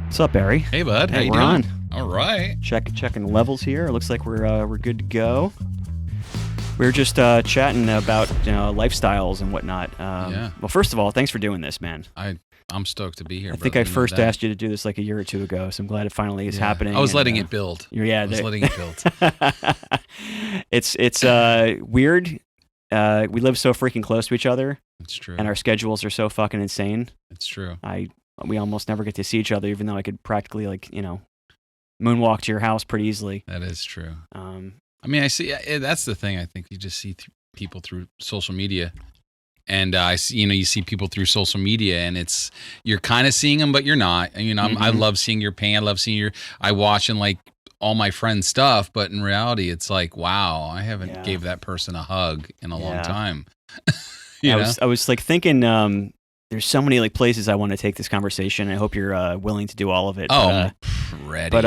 What's up, Barry? Hey, bud. How Hey, you we're doing? on. All right. Checking the levels here. It looks like we're good to go. We were just chatting about lifestyles and whatnot. Yeah. Well, first of all, thanks for doing this, man. I'm stoked to be here. I think I first asked you to do this like a year or two ago, so I'm glad it finally is happening. I was letting it build. Yeah, I was letting it build. It's weird. We live so freaking close to each other, It's true. and our schedules are so fucking insane. It's true. We almost never get to see each other, even though I could practically moonwalk to your house pretty easily. That is true. I mean, I see. That's the thing. I think you just see people through social media, and I see. You see people through social media, and you're kind of seeing them, but you're not. And, I love seeing your pain. I love seeing I watch and like all my friends' stuff, but in reality, it's like, wow, I haven't gave that person a hug in a long time. I was like thinking. There's so many like places I want to take this conversation. I hope you're willing to do all of it. Oh, ready. But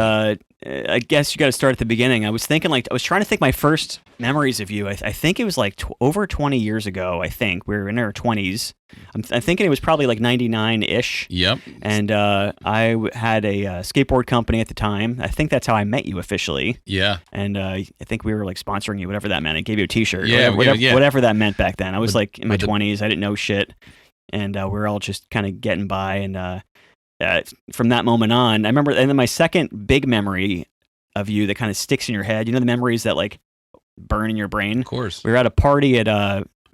I guess you got to start at the beginning. I was thinking I was trying to think my first memories of you. I think it was like over 20 years ago. I think we were in our 20s. I'm thinking it was probably like 99-ish. Yep. And I had a skateboard company at the time. I think that's how I met you officially. Yeah. And I think we were like sponsoring you, whatever that meant. I gave you a T-shirt. Yeah, whatever that meant back then. I was like in my 20s. I didn't know shit. And we were all just kind of getting by. And from that moment on, I remember, and then my second big memory of you that kind of sticks in your head, the memories that like burn in your brain. Of course. We were at a party at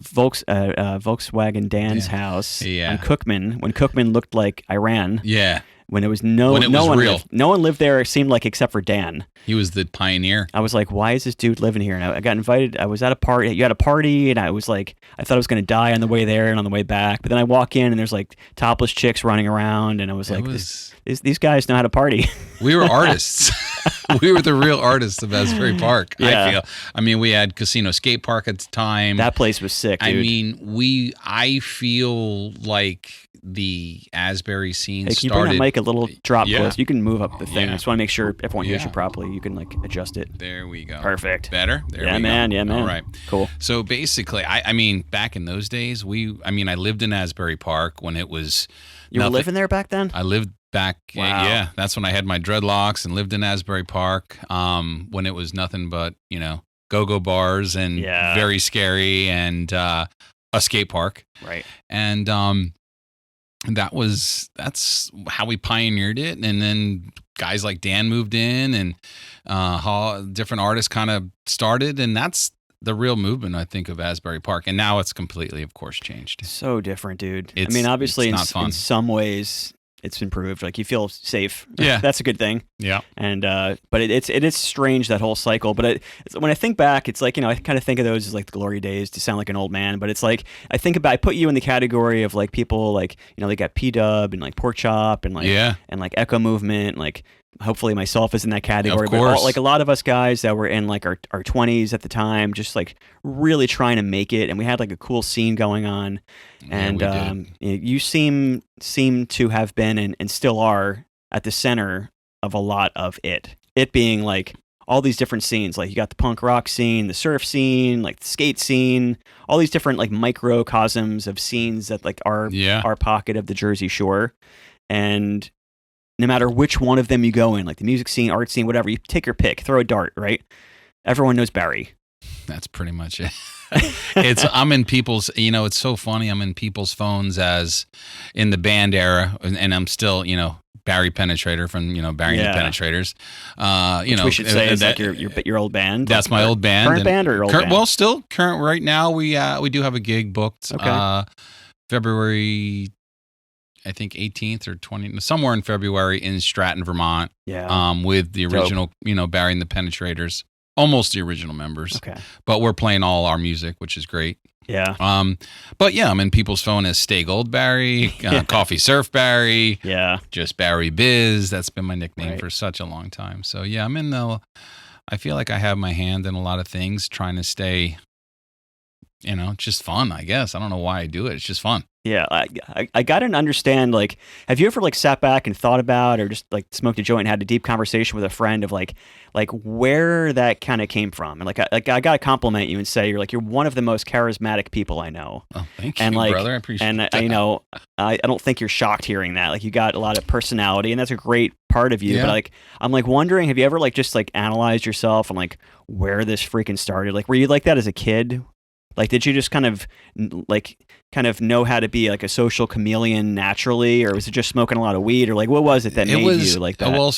Volkswagen Dan's house on Cookman, when Cookman looked like Iran. Yeah. When it was no one lived there, it seemed like, except for Dan. He was the pioneer. I was like, why is this dude living here? And I got invited. I was at a party. You had a party, and I was like, I thought I was going to die on the way there and on the way back. But then I walk in, and there's like topless chicks running around, and I was these guys know how to party. We were artists. We were the real artists of Asbury Park. Yeah. I feel. I mean, we had Casino Skate Park at the time. That place was sick, dude. I mean, I feel like the Asbury scene can you started. bring that mic a little drop close? You can move up the thing. Yeah. I just want to make sure everyone hears you properly. You can like adjust it. There we go. Perfect. Better? There we go. Yeah, man. All right. Cool. So basically, I mean, back in those days, I lived in Asbury Park when it was. You were living there back then? I lived back. Wow. Yeah, that's when I had my dreadlocks and lived in Asbury Park. When it was nothing but go-go bars and very scary and a skate park. Right. And that's how we pioneered it. And then guys like Dan moved in, and how different artists kind of started, and that's the real movement, I think, of Asbury Park. And now it's completely, of course, changed. So different, dude. Obviously, in some ways, it's improved. Like, you feel safe. Yeah. That's a good thing. Yeah. And but it is strange, that whole cycle. But when I think back, it's like, I kind of think of those as like the glory days, to sound like an old man. But it's like, I put you in the category of like people like, they got P-Dub and like Pork Chop and like and like Echo Movement, and like hopefully myself is in that category. Of course. But like a lot of us guys that were in like our 20s at the time, just like really trying to make it, and we had like a cool scene going on. And you seem to have been and still are at the center of a lot of it being like all these different scenes. Like, you got the punk rock scene, the surf scene, like the skate scene, all these different like microcosms of scenes that like are our pocket of the Jersey Shore. And no matter which one of them you go in, like the music scene, art scene, whatever, you take your pick, throw a dart, right? Everyone knows Barry. That's pretty much it. I'm in people's, it's so funny. I'm in people's phones as in the band era, and I'm still, Barry Penetrator from, Barry and the Penetrators. Which we should say is like your old band. That's my old band. Current band or your old band? Well, still current right now. We do have a gig booked. Okay. February, I think 18th or 20th, somewhere in February in Stratton, Vermont. Yeah. With the original, Barry and the Penetrators, almost the original members. Okay. But we're playing all our music, which is great. Yeah. But yeah, I'm in people's phone as Stay Gold Barry, Coffee Surf Barry. Yeah. Just Barry Biz. That's been my nickname for such a long time. So yeah, I feel like I have my hand in a lot of things, trying to stay it's just fun, I guess. I don't know why I do it. It's just fun. Yeah, I got to understand, like, have you ever like sat back and thought about, or just like smoked a joint and had a deep conversation with a friend of like where that kind of came from? And I got to compliment you and say you're one of the most charismatic people I know. Oh, thank and you, like, brother. I appreciate and that. I don't think you're shocked hearing that. Like, you got a lot of personality, and that's a great part of you. Yeah. But like, I'm like wondering, have you ever like just like analyzed yourself and like where this freaking started? Like, were you like that as a kid? Like, did you just kind of know how to be like a social chameleon naturally, or was it just smoking a lot of weed, or like what was it that made you like that? Well,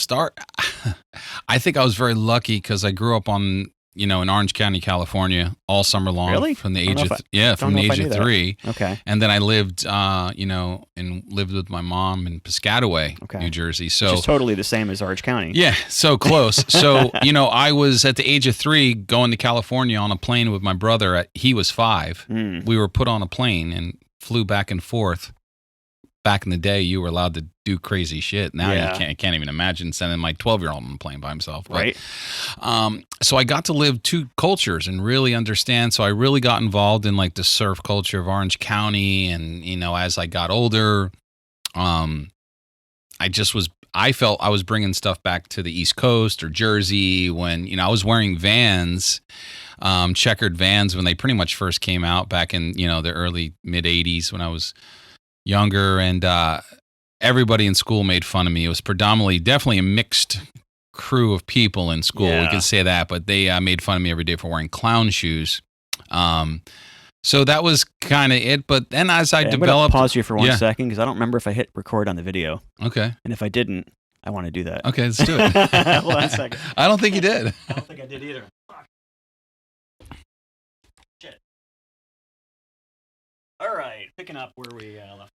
I think I was very lucky because I grew up in Orange County, California, all summer long. Really? From the age of 3. Okay. And then I lived, lived with my mom in Piscataway, New Jersey. So which is totally the same as Orange County. Yeah, so close. So I was at the age of 3 going to California on a plane with my brother. He was 5. We were put on a plane and flew back and forth. Back in the day, you were allowed to do crazy shit. Now you can't even imagine sending my 12-year-old on a plane by himself. But, right. So I got to live 2 cultures and really understand. So I really got involved in like the surf culture of Orange County. And, as I got older, I felt I was bringing stuff back to the East Coast or Jersey when, I was wearing Vans, checkered Vans when they pretty much first came out back in, the early mid 80s when I was younger, and everybody in school made fun of me. It was definitely a mixed crew of people in school. Yeah. We can say that, but they made fun of me every day for wearing clown shoes. So that was kind of it. But then as I developed, I'm gonna pause you for 1 second because I don't remember if I hit record on the video. Okay. And if I didn't, I want to do that. Okay, let's do it. Hold on a second. I don't think you did. I don't think I did either. Fuck. Shit. All right, picking up where we left.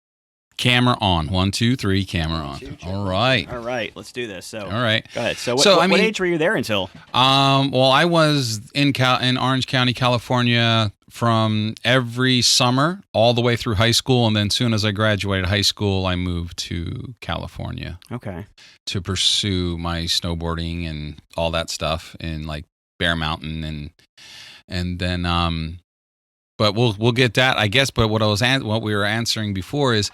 Camera on. 1, 2, 3. Camera on. All right. Let's do this. So, all right. Go ahead. So, what age were you there until? Well, I was in Orange County, California, from every summer all the way through high school, and then soon as I graduated high school, I moved to California. Okay. To pursue my snowboarding and all that stuff in like Bear Mountain, and then but we'll get that, I guess. But what we were answering before is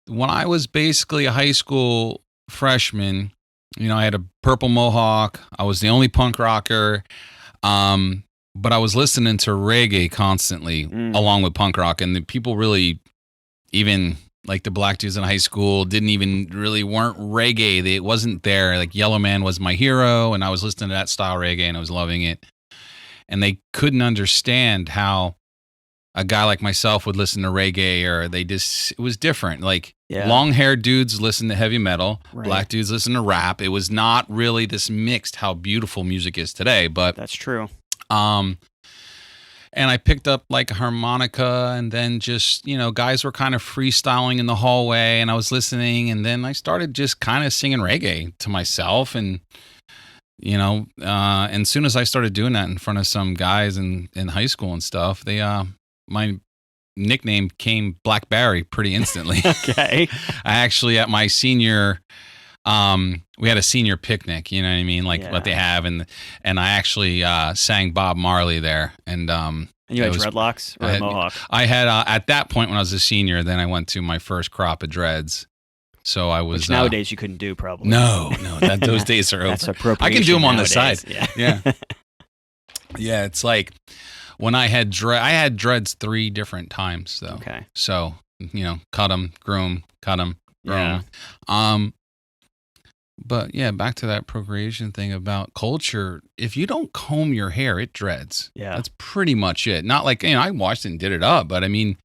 when I was basically a high school freshman, I had a purple mohawk. I was the only punk rocker. But I was listening to reggae constantly along with punk rock, and the people really, even like the black dudes in high school, weren't reggae. It wasn't there. Like Yellow Man was my hero, and I was listening to that style reggae, and I was loving it. And they couldn't understand how a guy like myself would listen to reggae, or it was different. Like long-haired dudes listen to heavy metal, right. Black dudes listen to rap. It was not really this mixed how beautiful music is today, but that's true. And I picked up like a harmonica, and then just, guys were kind of freestyling in the hallway, and I was listening, and then I started just kind of singing reggae to myself, and and as soon as I started doing that in front of some guys in high school and stuff, my nickname came Black Barry pretty instantly. Okay. I actually, at my senior, we had a senior picnic, you know what I mean? Like what they have. And I actually, sang Bob Marley there. And you had dreadlocks or a mohawk? I had, at that point when I was a senior, then I went to my first crop of dreads. So I was. Which nowadays you couldn't do, probably. No, those days are over. That's appropriation. I can do them on the nowadays. side. Yeah. Yeah. It's like when I had dreads 3 different times though. Okay. So, cut them, groom, cut them, groom. Yeah. But yeah, back to that procreation thing about culture. If you don't comb your hair, it dreads. Yeah. That's pretty much it. Not like, I washed it and did it up, but I mean,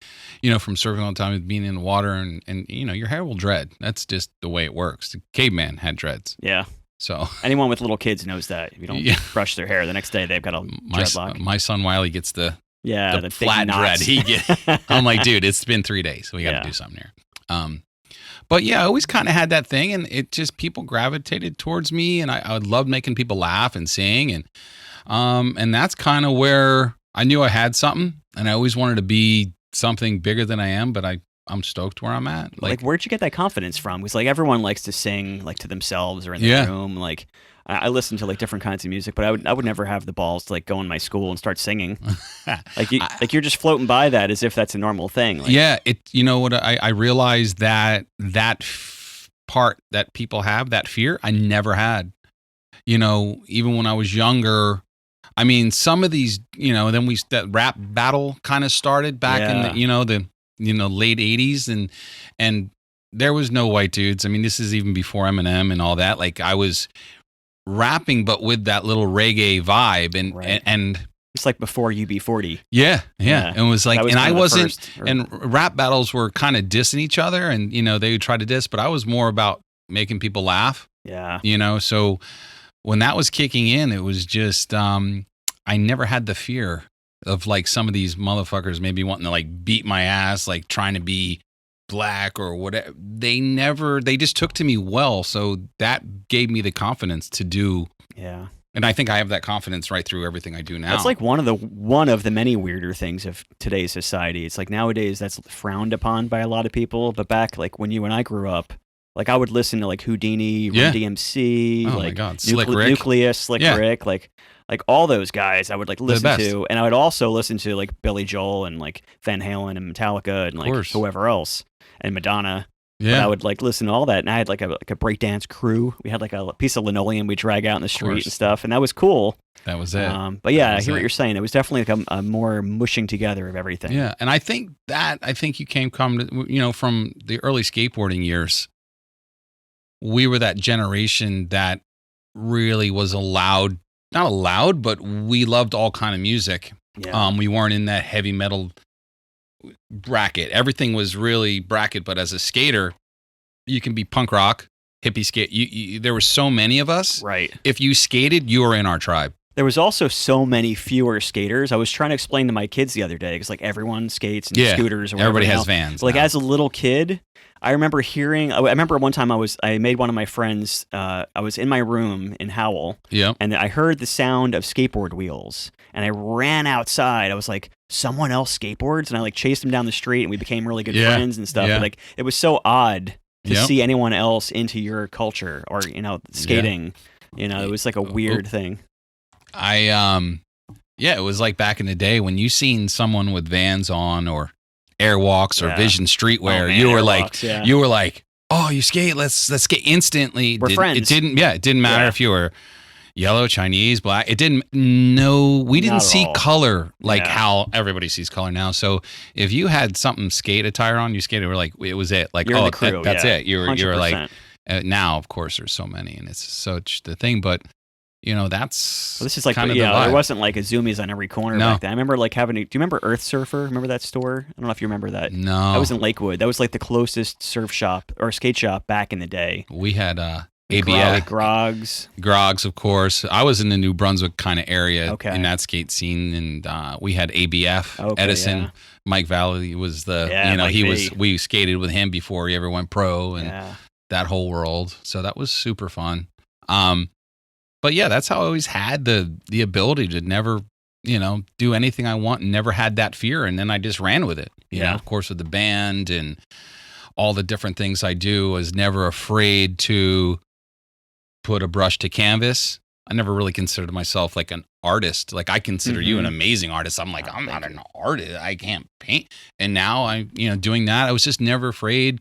from surfing all the time, being in the water and your hair will dread. That's just the way it works. The caveman had dreads. Yeah. So anyone with little kids knows that. If you don't brush their hair, the next day they've got a dreadlock. My son Wiley gets the the flat dread. I'm like, dude, it's been 3 days. We got to do something here. But yeah, I always kind of had that thing, and it just, people gravitated towards me, and I would love making people laugh and sing, and that's kind of where I knew I had something, and I always wanted to be something bigger than I am, but I'm stoked where I'm at. Like where'd you get that confidence from? Because like everyone likes to sing like to themselves or in their room. Like I listen to like different kinds of music, but I would never have the balls to like go in my school and start singing. Like you're just floating by that as if that's a normal thing. Like, yeah, you know what, I realized that part that people have, that fear, I never had. You know, even when I was younger, I mean, some of these, you know, then that rap battle kind of started back in the late 80s, and there was no white dudes. I mean, this is even before Eminem and all that. Like, I was rapping, but with that little reggae vibe, and it's like before UB40. Yeah. And it was like, and I wasn't, first, and rap battles were kind of dissing each other, and, you know, they would try to diss, but I was more about making people laugh. Yeah. You know, so when that was kicking in, it was just, I never had the fear of like some of these motherfuckers maybe wanting to like beat my ass, like trying to be black or whatever. They just took to me well. So that gave me the confidence to do. Yeah. And I think I have that confidence right through everything I do now. That's like one of the many weirder things of today's society. It's like nowadays that's frowned upon by a lot of people, but back like when you and I grew up, like I would listen to like Houdini, Run DMC, oh like my God. Slick Rick. Nucleus, Slick Rick, like all those guys I would like listen to, and I would also listen to like Billy Joel and like Van Halen and Metallica and like whoever else and Madonna. Yeah, but I would like listen to all that, and I had like a breakdance crew. We had like a piece of linoleum we drag out in the street and stuff, and that was cool. That was it. But yeah, I hear what you're saying. It was definitely like a more mushing together of everything. Yeah, and I think you come to, you know, from the early skateboarding years. We were that generation that really was not allowed, but we loved all kind of music. Yeah. We weren't in that heavy metal bracket. Everything was really bracket, but as a skater, you can be punk rock, hippie skate. There were so many of us. Right. If you skated, you were in our tribe. There was also so many fewer skaters. I was trying to explain to my kids the other day, because like everyone skates and scooters. Or everybody has vans. Like as a little kid, I remember one time I made one of my friends, I was in my room in Howell, and I heard the sound of skateboard wheels, and I ran outside. I was like, someone else skateboards? And I like chased him down the street, and we became really good friends and stuff. But like, it was so odd to see anyone else into your culture or, you know, skating. You know, it was like a weird thing. It was like back in the day when you seen someone with Vans on or Airwalks or Vision Streetwear, you were like, oh, you skate, let's skate instantly. We're friends. It didn't matter if you were yellow, Chinese, black. We didn't see color like how everybody sees color now. So if you had something skate attire on, you skated, we're like, it was it. Like, you're the crew, that's it. You were like, 100%. Now, of course, there's so many, and it's such the thing, but you know, this is like kind of there wasn't like a Zoomies on every corner back then. I remember like do you remember Earth Surfer? Remember that store? I don't know if you remember that. No. I was in Lakewood. That was like the closest surf shop or skate shop back in the day. We had ABF. Grogs, of course. I was in the New Brunswick kind of area in that skate scene, and we had ABF, Edison. Yeah. Mike Valley was we skated with him before he ever went pro, and that whole world. So that was super fun. But yeah, that's how I always had the ability to never, you know, do anything I want and never had that fear. And then I just ran with it. You know, of course, with the band and all the different things I do, I was never afraid to put a brush to canvas. I never really considered myself like an artist. Like I consider you an amazing artist. I'm like, I'm not an artist. I can't paint. And now doing that, I was just never afraid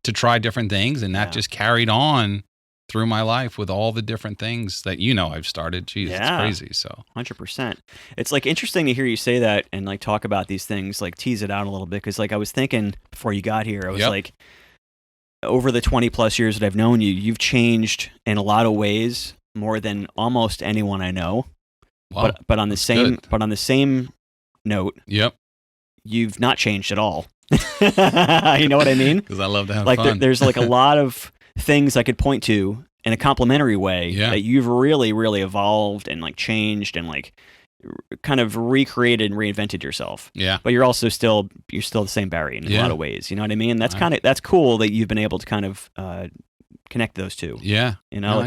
to try different things. And that just carried on through my life with all the different things that, you know, I've started. Jeez, it's crazy. So 100%. It's like interesting to hear you say that and like talk about these things, like tease it out a little bit. Cause like I was thinking before you got here, I was like, over the 20 plus years that I've known you, you've changed in a lot of ways more than almost anyone I know. Wow, but on the same note, you've not changed at all. You know what I mean? Because I love to have like fun. There's like a lot of things I could point to in a complimentary way that you've really, really evolved and like changed and like kind of recreated and reinvented yourself. Yeah. But you're still the same Barry in a lot of ways. You know what I mean? That's that's cool that you've been able to kind of connect those two. Yeah. You know,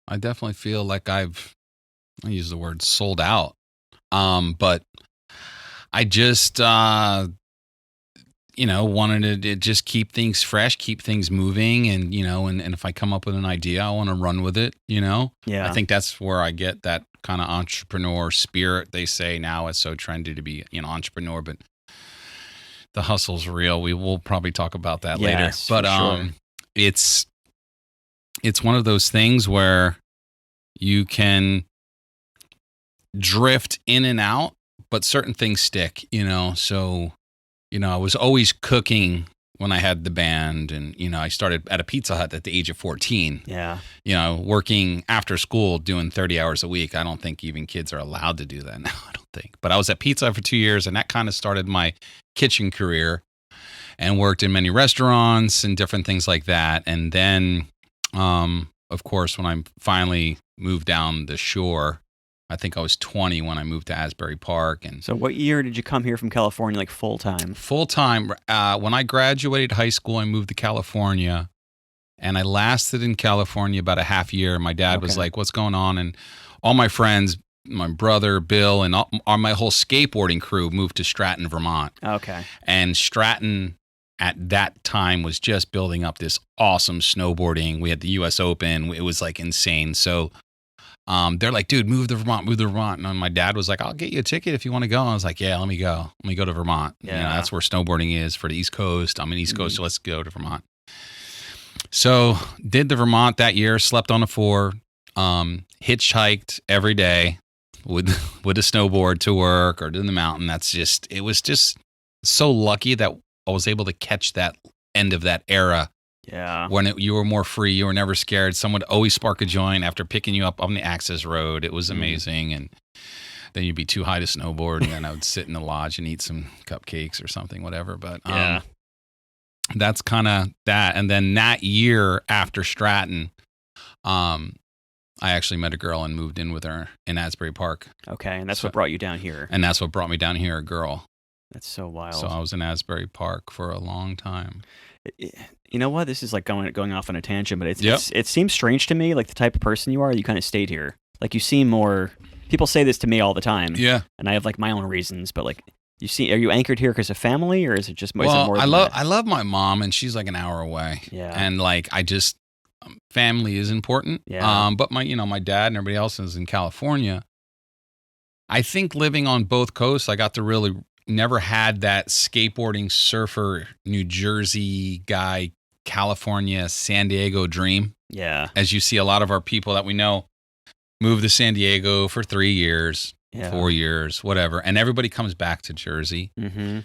I definitely feel like I use the word sold out. But I just, wanted to just keep things fresh, keep things moving. And, and if I come up with an idea, I want to run with it, Yeah. I think that's where I get that kind of entrepreneur spirit. They say now it's so trendy to be, entrepreneur, but the hustle's real. We will probably talk about that later. But sure. It's one of those things where you can drift in and out, but certain things stick, So, I was always cooking when I had the band, and, I started at a Pizza Hut at the age of 14. Yeah. Working after school, doing 30 hours a week. I don't think even kids are allowed to do that now, I don't think. But I was at Pizza Hut for 2 years, and that kind of started my kitchen career, and worked in many restaurants and different things like that. And then, of course, when I finally moved down the shore, I think I was 20 when I moved to Asbury Park. And so what year did you come here from California, like full time? Full time. When I graduated high school, I moved to California, and I lasted in California about a half year. My dad was like, "What's going on?" And all my friends, my brother, Bill, and my whole skateboarding crew moved to Stratton, Vermont. Okay. And Stratton at that time was just building up this awesome snowboarding. We had the U.S. Open. It was like insane. So they're like, "Dude, move to Vermont. And my dad was like, "I'll get you a ticket if you want to go." And I was like, "Yeah, let me go. Let me go to Vermont. Yeah. That's where snowboarding is for the East Coast. I'm in East Coast, so let's go to Vermont." So did the Vermont that year, slept on a 4, hitchhiked every day with a snowboard to work or to the mountain. It was just so lucky that I was able to catch that end of that era. Yeah. When you were more free, you were never scared. Someone would always spark a joint after picking you up on the access road. It was amazing. And then you'd be too high to snowboard, and then I would sit in the lodge and eat some cupcakes or something, whatever. But that's kind of that. And then that year after Stratton, I actually met a girl and moved in with her in Asbury Park. Okay, and that's what brought you down here. And that's what brought me down here, a girl. That's so wild. So I was in Asbury Park for a long time. You know what? This is like going off on a tangent, but it seems strange to me, like the type of person you are, you kind of stayed here. Like you seem more, people say this to me all the time. Yeah. And I have like my own reasons, but like are you anchored here because of family, or is it just more? Well, I love my mom, and she's like an hour away. Yeah. And like, family is important. Yeah. But my dad and everybody else is in California. I think living on both coasts, I got to really never had that skateboarding surfer, New Jersey guy, California, San Diego dream. Yeah. As you see a lot of our people that we know move to San Diego for 3 years, 4 years, whatever. And everybody comes back to Jersey. Mm-hmm.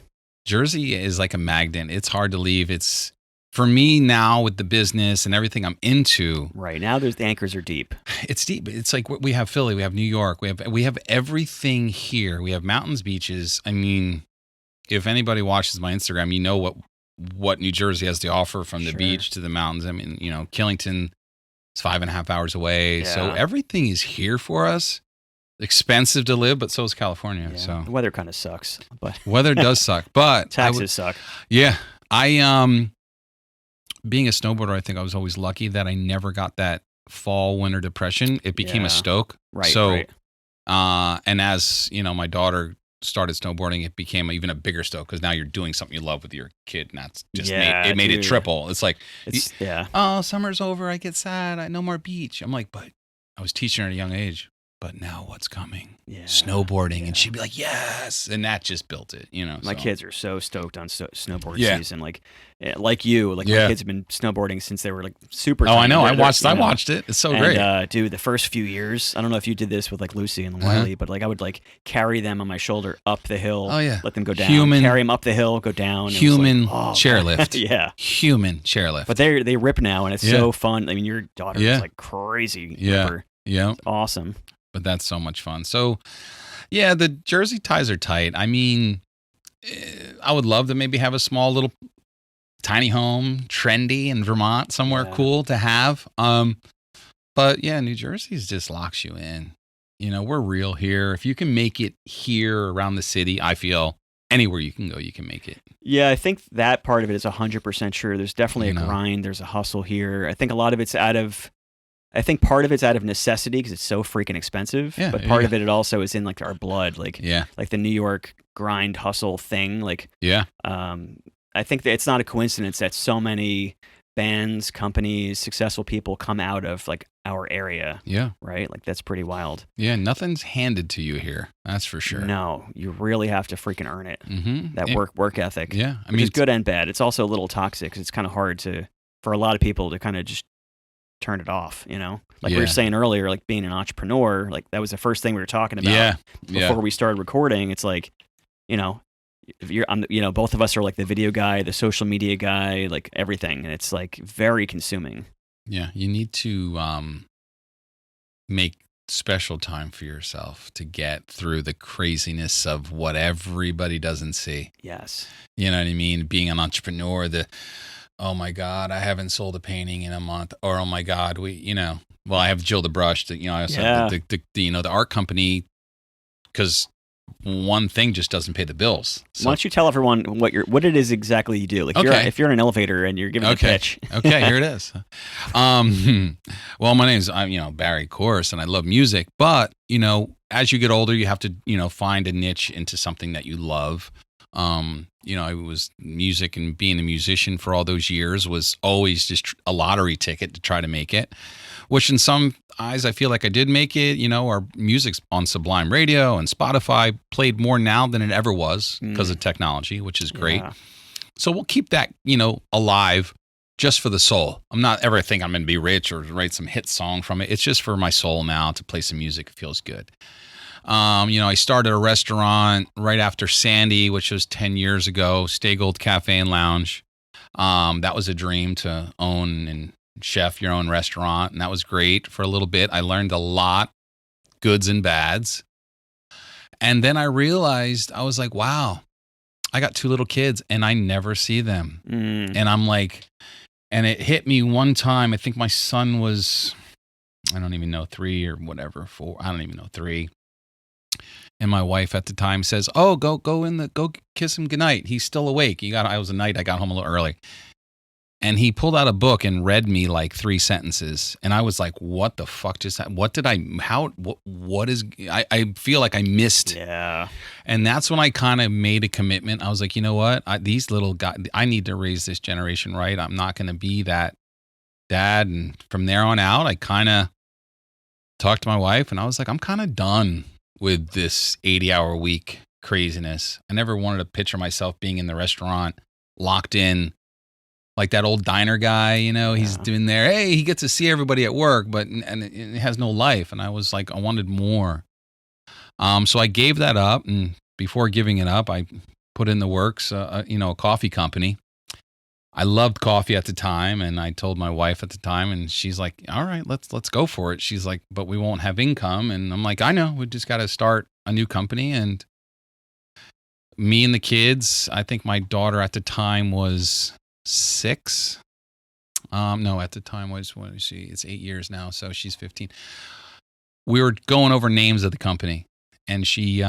Jersey is like a magnet. It's hard to leave. It's, for me now with the business and everything I'm into. Right. Now the anchors are deep. It's deep. It's like we have Philly, we have New York, we have everything here. We have mountains, beaches. I mean, if anybody watches my Instagram, you know what New Jersey has to offer, from the beach to the mountains. I mean, Killington is 5.5 hours away. Yeah. So everything is here for us. Expensive to live, but so is California. Yeah. So the weather kind of sucks, but weather does suck, but taxes suck. Yeah. Being a snowboarder, I think I was always lucky that I never got that fall winter depression. It became a stoke. Right. So, right. And as my daughter started snowboarding, it became even a bigger stoke, because now you're doing something you love with your kid, and that's just made it triple. It's like, oh, summer's over, I get sad, no more beach. I'm like, but I was teaching her at a young age, but now what's coming? Snowboarding. And she'd be like, yes. And that just built it, My kids are so stoked on snowboard season. Like you, my kids have been snowboarding since they were like super tiny. Oh, I know. I watched it. It's so great. Dude, the first few years, I don't know if you did this with like Lucy and Wiley, but like I would like carry them on my shoulder up the hill. Oh, yeah. Let them go down. Carry them up the hill, go down. Human chairlift. Yeah. Human chairlift. But they rip now, and it's so fun. I mean, your daughter is like crazy. Yeah. Yeah. It's awesome. But that's so much fun. So, yeah, the Jersey ties are tight. I mean, I would love to maybe have a small little tiny home, trendy in Vermont, somewhere cool to have. But yeah, New Jersey just locks you in. We're real here. If you can make it here around the city, I feel anywhere you can go, you can make it. Yeah, I think that part of it is 100% true. There's definitely a grind. There's a hustle here. I think a lot of it's part of it's out of necessity because it's so freaking expensive. Yeah, but part of it also is in like our blood, like the New York grind hustle thing. Like, I I think that it's not a coincidence that so many bands, companies, successful people come out of like our area. Yeah. Right? Like that's pretty wild. Yeah, nothing's handed to you here. That's for sure. No, you really have to freaking earn it. That work ethic. Yeah. I mean, it's good and bad. It's also a little toxic 'cause it's kind of hard for a lot of people to kind of just turn it off, you know? Like we were saying earlier, like being an entrepreneur, like that was the first thing we were talking about before we started recording. It's like, you know, if both of us are like the video guy, the social media guy, like everything. And it's like very consuming. Yeah. You need to make special time for yourself to get through the craziness of what everybody doesn't see. Yes. You know what I mean? Being an entrepreneur, oh my God, I haven't sold a painting in a month. Or, oh my God, I have Jill the Brush, I also have the art company, because one thing just doesn't pay the bills. So. Why don't you tell everyone what it is exactly you do? Like if you're in an elevator and you're giving a pitch. Okay, here it is. Well, my name's Barry Course, and I love music, but as you get older, you have to find a niche into something that you love. I was music, and being a musician for all those years was always just a lottery ticket to try to make it, which in some eyes I feel like I did make it. Our music's on Sublime Radio and Spotify, played more now than it ever was because of technology, which is great. Yeah. So we'll keep that, alive just for the soul. I'm not ever think I'm going to be rich or write some hit song from it. It's just for my soul now to play some music. It feels good. I started a restaurant right after Sandy, which was 10 years ago, Stay Gold Cafe and Lounge. That was a dream, to own and chef your own restaurant, and that was great for a little bit. I learned a lot, goods and bads. And then I realized, I was like, wow, I got 2 little kids and I never see them. And I'm like, and it hit me one time. I think my son was, I don't even know, 3 or whatever, 4, I don't even know, 3. And my wife at the time says, "Oh, go kiss him goodnight. He's still awake." I got home a little early. And he pulled out a book and read me like 3 sentences. And I was like, what the fuck just happened? I feel like I missed. Yeah. And that's when I kind of made a commitment. I was like, you know what? These little guys, I need to raise this generation right. I'm not going to be that dad. And from there on out, I kind of talked to my wife and I was like, I'm kind of done with this 80-hour week craziness. I never wanted to picture myself being in the restaurant, locked in, like that old diner guy, he's doing there. Hey, he gets to see everybody at work, but it has no life. And I was like, I wanted more. So I gave that up. And before giving it up, I put in the works, a coffee company. I loved coffee at the time. And I told my wife at the time, and she's like, all right, let's go for it. She's like, but we won't have income. And I'm like, I know, we just got to start a new company. And me and the kids, I think my daughter at the time was 6. No, at the time was, it's 8 years now, so she's 15. We were going over names of the company, and she,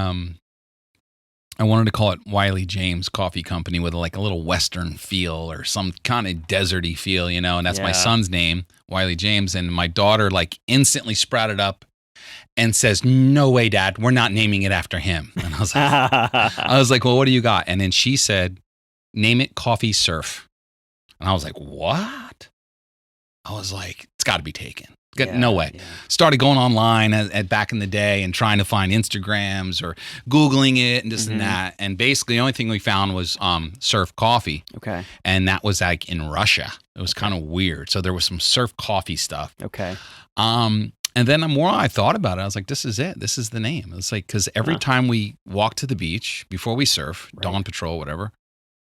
I wanted to call it Wiley James Coffee Company with like a little Western feel or some kind of deserty feel, and that's my son's name, Wiley James. And my daughter like instantly sprouted up and says, "No way, Dad, we're not naming it after him." And I was like, well, what do you got? And then she said, "Name it Coffee Surf." And I was like, what? I was like, it's got to be taken. No way. Yeah. Started going online at back in the day and trying to find Instagrams or Googling it and this and that. And basically the only thing we found was surf coffee. Okay. And that was like in Russia. It was kind of weird. So there was some surf coffee stuff. Okay. And then the more I thought about it, I was like, this is it. This is the name. It's like, because every time we walk to the beach before we surf, dawn patrol, whatever,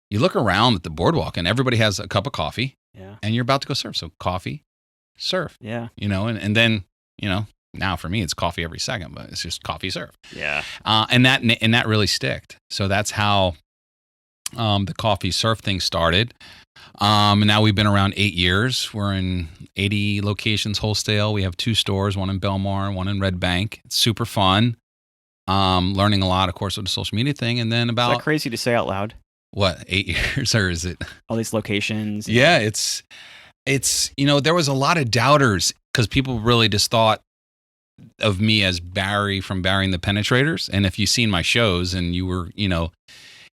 you look around at the boardwalk and everybody has a cup of coffee and you're about to go surf. So coffee, surf, and then, now for me, it's coffee every second, but it's just coffee, surf. Yeah. And that really sticked. So that's how the coffee surf thing started. And now we've been around 8 years. We're in 80 locations wholesale. We have 2 stores, one in Belmar, one in Red Bank. It's super fun. Learning a lot, of course, with the social media thing. And then about... Is that crazy to say out loud? What, 8 years, or is it? All these locations. Yeah, it's there was a lot of doubters because people really just thought of me as Barry from Barry and the Penetrators. And if you've seen my shows and you were,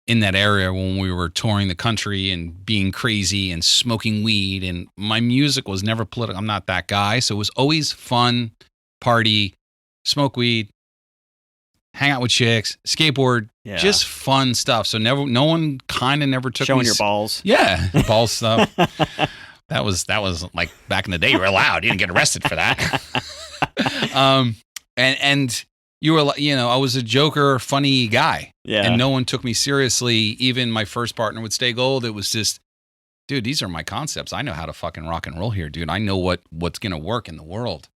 in that area when we were touring the country and being crazy and smoking weed. And my music was never political. I'm not that guy. So it was always fun, party, smoke weed, hang out with chicks, skateboard, just fun stuff. So no one kind of never took showing your balls. Yeah, ball stuff. That was like back in the day. You were allowed. You didn't get arrested for that. And you were, I was a joker, funny guy. Yeah. And no one took me seriously. Even my first partner with Stay Gold, it was just, dude, these are my concepts. I know how to fucking rock and roll here, dude. I know what's gonna work in the world.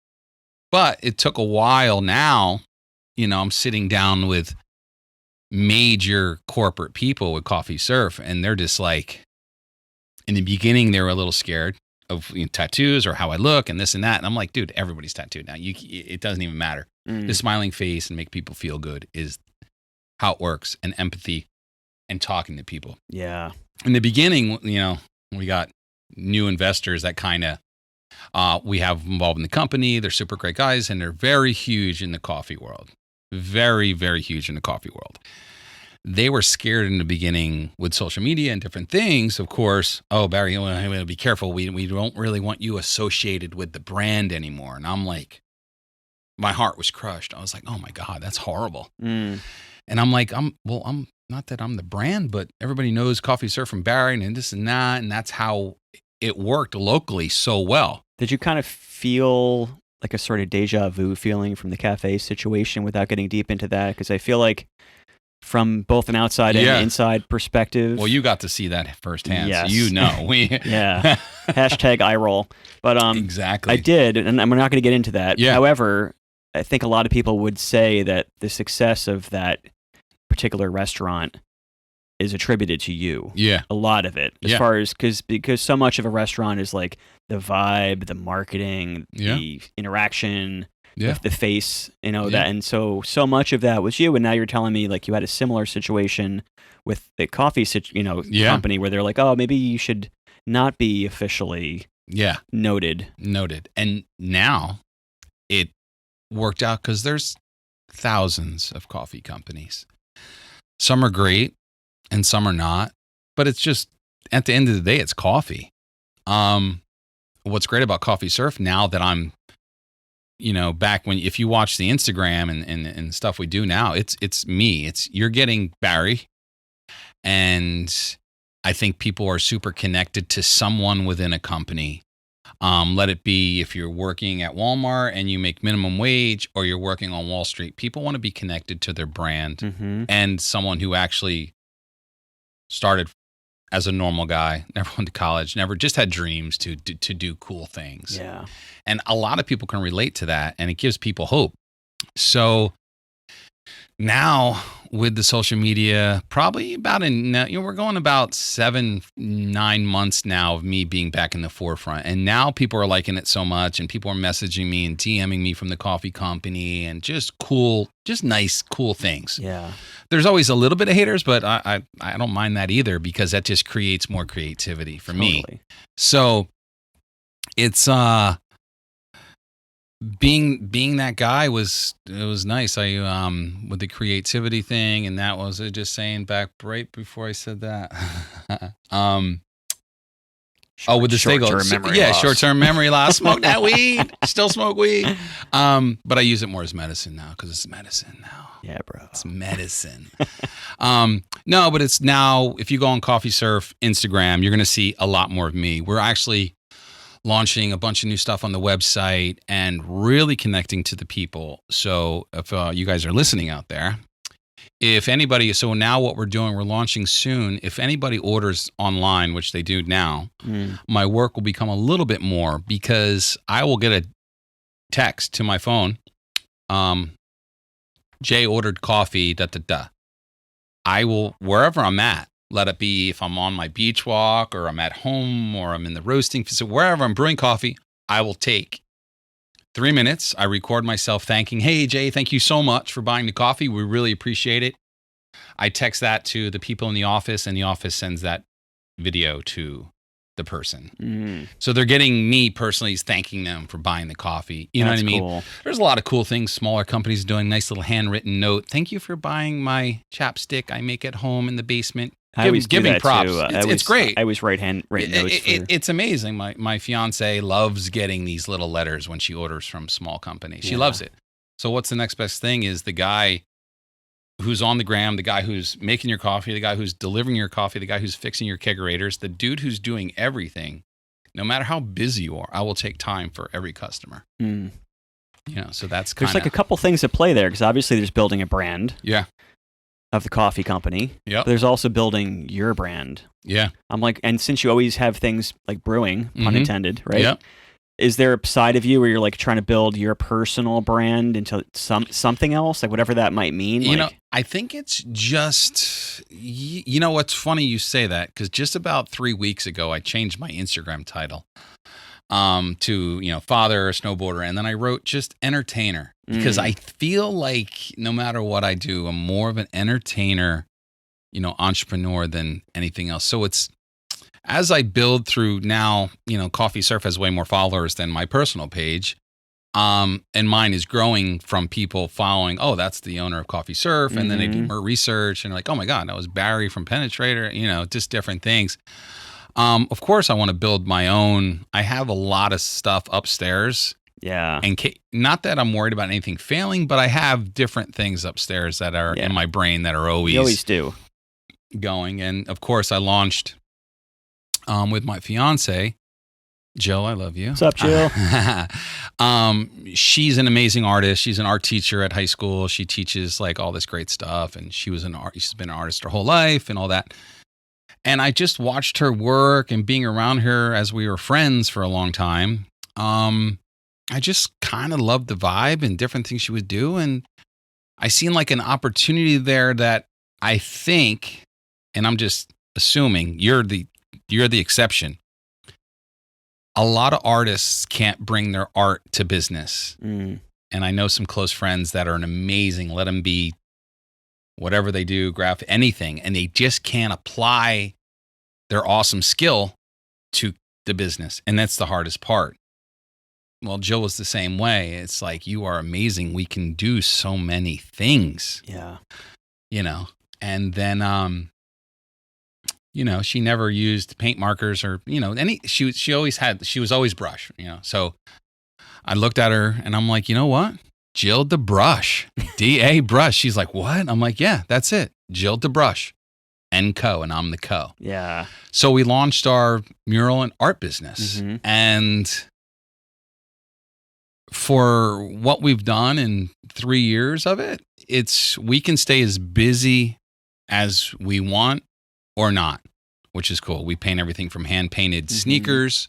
But it took a while. Now, I'm sitting down with major corporate people with Coffee Surf, and they're just like, in the beginning, they were a little scared of tattoos or how I look and this and that. And I'm like, dude, everybody's tattooed now. It doesn't even matter. The smiling face and make people feel good is how it works, and empathy and talking to people. Yeah. In the beginning, we got new investors that kind of, we have involved in the company. They're super great guys, and they're very huge in the coffee world. Very, very huge in the coffee world. They were scared in the beginning with social media and different things. Of course, oh, Barry, you want to be careful. We don't really want you associated with the brand anymore. And I'm like, my heart was crushed. I was like, oh my God, that's horrible. And I'm like, I'm not that I'm the brand, but everybody knows Coffee Surf from Barry and this and that. And that's how it worked locally so well. Did you kind of feel like a sort of deja vu feeling from the cafe situation without getting deep into that? Because I feel like from both an outside and inside perspective. Well, you got to see that firsthand. Yes. So yeah. Hashtag eye roll. But exactly. I did, and we're not going to get into that. Yeah. However, I think a lot of people would say that the success of that particular restaurant is attributed to you. Yeah. A lot of it. As far as, because so much of a restaurant is like the vibe, the marketing, the interaction, the face, that. And so much of that was you. And now you're telling me like you had a similar situation with the coffee, company where they're like, oh, maybe you should not be officially noted. And now it worked out because there's thousands of coffee companies. Some are great and some are not, but it's just, at the end of the day, it's coffee. What's great about Coffee Surf now that I'm, back when, if you watch the Instagram and stuff we do now, it's me. You're getting Barry, and I think people are super connected to someone within a company. Let it be if you're working at Walmart and you make minimum wage, or you're working on Wall Street. People want to be connected to their brand and someone who actually started as a normal guy, never went to college, never just had dreams to do cool things. Yeah. And a lot of people can relate to that, and it gives people hope. So now with the social media, probably about we're going about 7-9 months now of me being back in the forefront. And now people are liking it so much, and people are messaging me and DMing me from the coffee company, and just nice, cool things. Yeah. There's always a little bit of haters, but I don't mind that either, because that just creates more creativity for me. So it's being that guy was nice. I with the creativity thing, and that was just saying back right before I said that. With the short-term memory loss. Short-term memory loss. Smoke that weed. Still smoke weed. But I use it more as medicine now, because it's medicine now. Yeah, bro. It's medicine. No, but it's now, if you go on Coffee Surf Instagram, you're going to see a lot more of me. We're actually launching a bunch of new stuff on the website and really connecting to the people. So if you guys are listening out there, if anybody, so now what we're doing, we're launching soon. If anybody orders online, which they do now, my work will become a little bit more, because I will get a text to my phone. Jay ordered coffee, I will, wherever I'm at, let it be if I'm on my beach walk, or I'm at home, or I'm in the roasting facility, wherever I'm brewing coffee, I will take 3 minutes. I record myself thanking, hey, Jay, thank you so much for buying the coffee. We really appreciate it. I text that to the people in the office, and the office sends that video to the person. So they're getting me personally thanking them for buying the coffee. You know what I mean? Cool. There's a lot of cool things smaller companies doing. Nice little handwritten note. Thank you for buying my chapstick I make at home in the basement. Giving props. It's great. I always write notes. It's amazing. My fiance loves getting these little letters when she orders from small companies. She loves it. So what's the next best thing is the guy who's on the gram, the guy who's making your coffee, the guy who's delivering your coffee, the guy who's fixing your kegerators, the dude who's doing everything. No matter how busy you are, I will take time for every customer. You know, so that's kind of... There's like a couple things at play there, because obviously there's building a brand. Yeah. Of the coffee company. Yeah. There's also building your brand. Yeah. I'm like, and since you always have things like brewing, pun intended, right? Yeah. Is there a side of you where you're like trying to build your personal brand into something else, like whatever that might mean? You know, I think it's just, you know, what's funny you say that, because just about 3 weeks ago, I changed my Instagram title to, you know, father, snowboarder. And then I wrote just entertainer, because I feel like no matter what I do, I'm more of an entertainer, you know, entrepreneur than anything else. So it's, as I build through now, you know, Coffee Surf has way more followers than my personal page. And mine is growing from people following, oh, that's the owner of Coffee Surf. And then they do more research and like, oh my God, that was Barry from Penetrator, you know, just different things. Of course, I want to build my own. I have a lot of stuff upstairs. Yeah. And not that I'm worried about anything failing, but I have different things upstairs that are in my brain that are always, you always do. Going. And of course, I launched with my fiance, Jill. I love you. What's up, Jill? She's an amazing artist. She's an art teacher at high school. She teaches like all this great stuff. And she's been an artist her whole life and all that. And I just watched her work and being around her as we were friends for a long time. I just kind of loved the vibe and different things she would do. And I seen like an opportunity there that I think, and I'm just assuming you're the exception. A lot of artists can't bring their art to business. And I know some close friends that are an amazing, let them be whatever they do, graphic, anything. And they just can't apply their awesome skill to the business. And that's the hardest part. Well, Jill was the same way. It's like, you are amazing. We can do so many things. Yeah. You know, and then, you know, she never used paint markers or, you know, she was always brush, you know. So I looked at her and I'm like, you know what? Jill the Brush, D-A Brush. She's like, what? I'm like, yeah, that's it. Jill the Brush and Co. And I'm the Co. Yeah. So we launched our mural and art business. And for what we've done in 3 years of it, we can stay as busy as we want or not, which is cool. We paint everything from hand painted sneakers,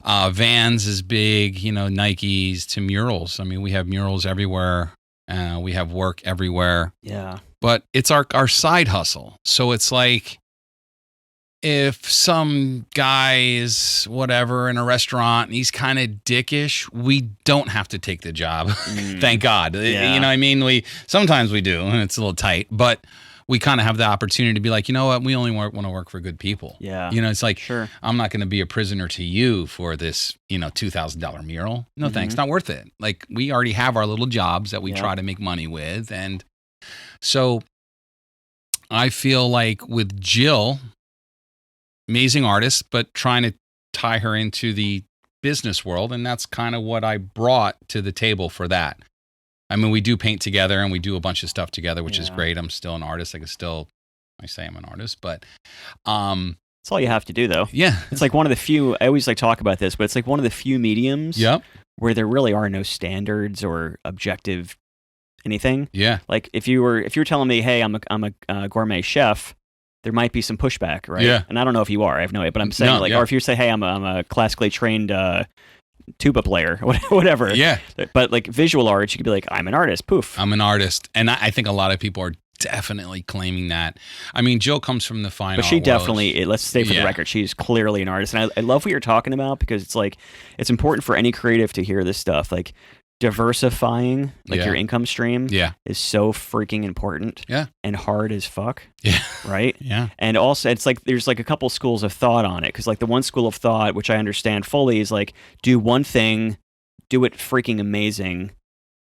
Vans is big, you know, Nikes, to murals. I mean, we have murals everywhere. We have work everywhere. Yeah. But it's our side hustle. So it's like, if some guy is whatever in a restaurant and he's kind of dickish, we don't have to take the job. Thank God. Yeah. You know what I mean? Sometimes we do, and it's a little tight, but we kind of have the opportunity to be like, you know what? We only want to work for good people. Yeah. You know, it's like, sure, I'm not going to be a prisoner to you for this, you know, $2,000 mural. No, thanks. Not worth it. Like, we already have our little jobs that we try to make money with. And so I feel like with Jill, amazing artist, but trying to tie her into the business world. And that's kind of what I brought to the table for that. I mean, we do paint together and we do a bunch of stuff together, which is great. I'm still an artist. I say I'm an artist, but that's all you have to do, though. Yeah. It's like one of the few, I always like talk about this, but it's like one of the few mediums where there really are no standards or objective anything. Yeah. Like if you were telling me, hey, I'm a gourmet chef, there might be some pushback, right? Yeah. And I don't know if you are. I have no idea. But I'm saying, or if you say, hey, I'm a classically trained tuba player, whatever. Yeah. But like visual arts, you could be like, I'm an artist. Poof. I'm an artist. And I think a lot of people are definitely claiming that. I mean, Jill comes from the fine art But she world. definitely, let's stay for the record, she's clearly an artist. And I love what you're talking about, because it's like, it's important for any creative to hear this stuff. Like, diversifying your income stream is so freaking important and hard as fuck. Yeah. Right? Yeah. And also it's like there's like a couple schools of thought on it, because like the one school of thought, which I understand fully, is like do one thing, do it freaking amazing,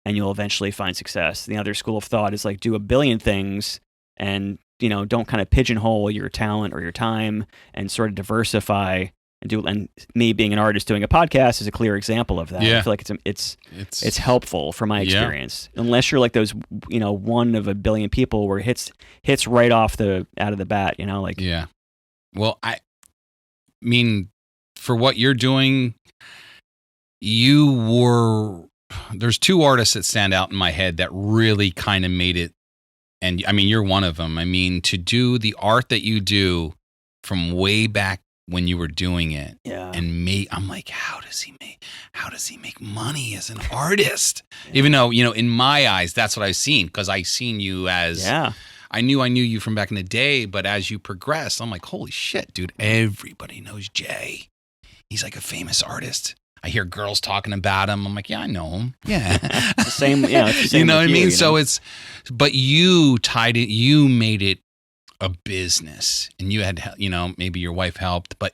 and you'll eventually find success. The other school of thought is like do a billion things and, you know, don't kind of pigeonhole your talent or your time, and sort of diversify. And me being an artist doing a podcast is a clear example of that. Yeah. I feel like it's helpful from my experience. Unless you're like those, you know, one of a billion people where it hits right off out of the bat, you know, like. Yeah. Well, I mean, for what you're doing, there's two artists that stand out in my head that really kind of made it. And I mean, you're one of them. I mean, to do the art that you do from way back when you were doing it, and I'm like, how does he make money as an artist? Even though, you know, in my eyes, that's what I've seen, because I've seen you as, I knew you from back in the day, but as you progressed, I'm like, holy shit, dude, everybody knows Jay. He's like a famous artist. I hear girls talking about him. I'm like, yeah, I know him. Yeah. It's the same, it's the same. You know what I mean? You know? So but you tied it, you made it a business, and you had, you know, maybe your wife helped, but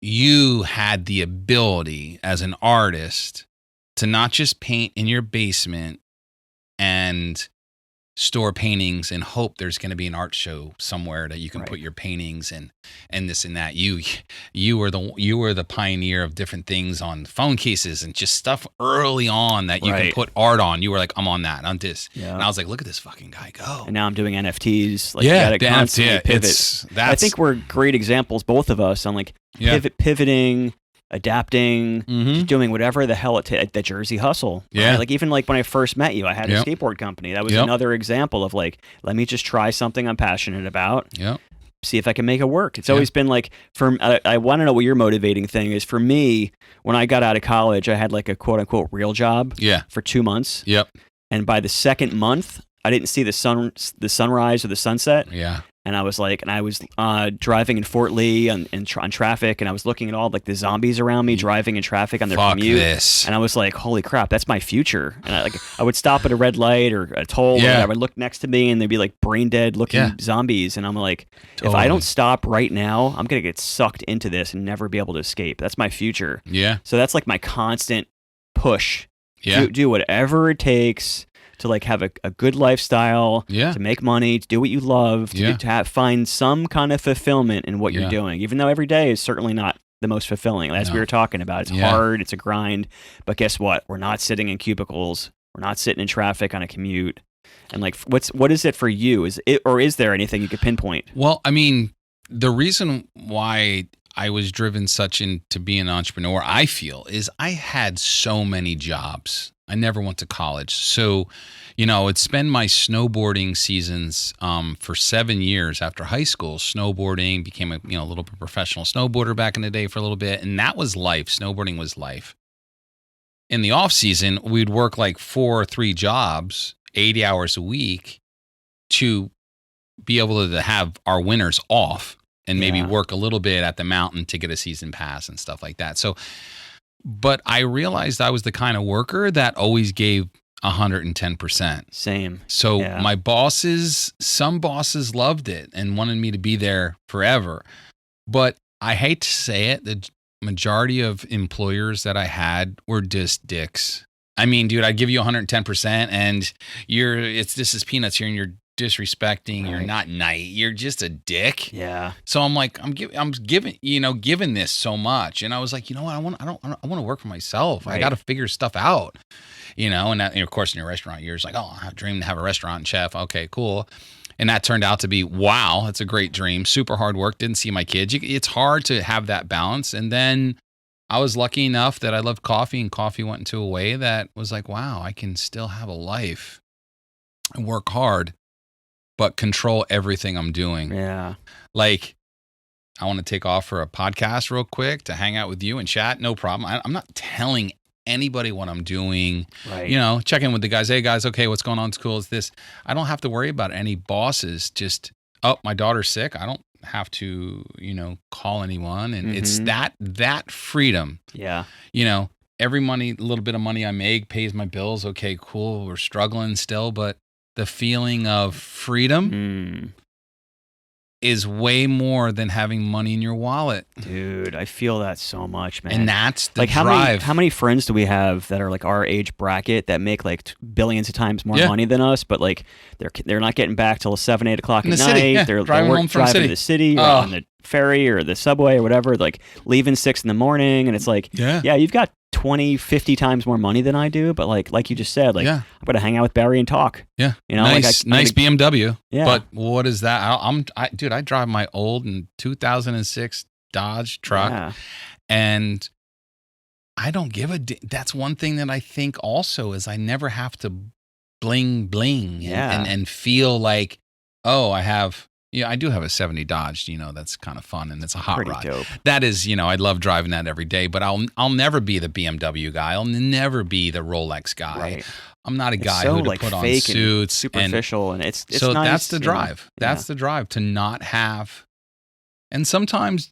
you had the ability as an artist to not just paint in your basement and store paintings and hope there's going to be an art show somewhere that you can put your paintings and this and that. You were the pioneer of different things on phone cases and just stuff early on that you can put art on. You were like, I'm on that, on this. And I was like, look at this fucking guy go. And now I'm doing NFTs. Like, you gotta constantly pivot. I think we're great examples, both of us, on like pivoting, adapting, just doing whatever the hell the Jersey hustle. Right? Yeah. Like even like when I first met you, I had a skateboard company. That was another example of like, let me just try something I'm passionate about. Yep. See if I can make it work. It's always been like, I want to know what your motivating thing is. For me, when I got out of college, I had like a quote unquote real job for 2 months. Yep. And by the second month, I didn't see the sunrise or the sunset. Yeah. And I was driving in Fort Lee on traffic, and I was looking at all like the zombies around me driving in traffic on their commute. This. And I was like, holy crap, that's my future. And I would stop at a red light or a toll, and I would look next to me, and there'd be like brain dead looking zombies. And I'm like, if I don't stop right now, I'm going to get sucked into this and never be able to escape. That's my future. Yeah. So that's like my constant push. Yeah. Do whatever it takes to like have a good lifestyle, to make money, to do what you love, to find some kind of fulfillment in what you're doing, even though every day is certainly not the most fulfilling. As we were talking about, it's hard, it's a grind, but guess what? We're not sitting in cubicles. We're not sitting in traffic on a commute. And like, what is it for you? Is there anything you could pinpoint? Well, I mean, the reason why I was driven such into being an entrepreneur, I feel, is I had so many jobs. I never went to college. So, you know, I would spend my snowboarding seasons for 7 years after high school. Snowboarding, became a little bit professional snowboarder back in the day for a little bit. And that was life. Snowboarding was life. In the off season, we'd work like 4 or 3 jobs, 80 hours a week, to be able to have our winters off and maybe work a little bit at the mountain to get a season pass and stuff like that. So, but I realized I was the kind of worker that always gave 110%. Same. So my some bosses loved it and wanted me to be there forever. But I hate to say it, the majority of employers that I had were just dicks. I mean, dude, I'd give you 110% and this is peanuts here and you're disrespecting, you're not nice, you're just a dick. Yeah. So I'm like, I'm giving this so much, and I was like, you know what, I want to work for myself. I got to figure stuff out, and that, of course, in your restaurant, you're just like, oh, I dream to have a restaurant chef. Okay, cool. And that turned out to be, wow, it's a great dream. Super hard work. Didn't see my kids. It's hard to have that balance. And then I was lucky enough that I loved coffee, and coffee went into a way that was like, wow, I can still have a life and work hard, but control everything I'm doing. Yeah. Like, I want to take off for a podcast real quick to hang out with you and chat. No problem. I'm not telling anybody what I'm doing. Right. Check in with the guys. Hey, guys, okay, what's going on? It's cool. It's this. I don't have to worry about any bosses. Just, oh, my daughter's sick. I don't have to, call anyone. And it's that freedom. Yeah. every little bit of money I make pays my bills. Okay, cool. We're struggling still, but the feeling of freedom is way more than having money in your wallet. Dude, I feel that so much, man. And that's the like drive. How many friends do we have that are like our age bracket that make like billions of times more money than us, but like they're not getting back till 7, 8 o'clock at night. Yeah. They're driving to the city or on the ferry or the subway or whatever, like leaving 6 a.m. and it's like, you've got 20, 50 times more money than I do, but like you just said, like I'm gonna hang out with Barry and talk. Yeah, you know, nice BMW. Yeah, but what is that? Dude, I drive my old 2006 Dodge truck, and I don't give a. That's one thing that I think also is I never have to bling and feel like, oh, I have. Yeah, I do have a 70 Dodge, that's kind of fun and it's a hot pretty rod. Dope. That is, I love driving that every day, but I'll never be the BMW guy. I'll never be the Rolex guy. Right. I'm not a guy who to put on suits. Superficial and it's so nice, that's the drive. That's the drive to not have. And sometimes,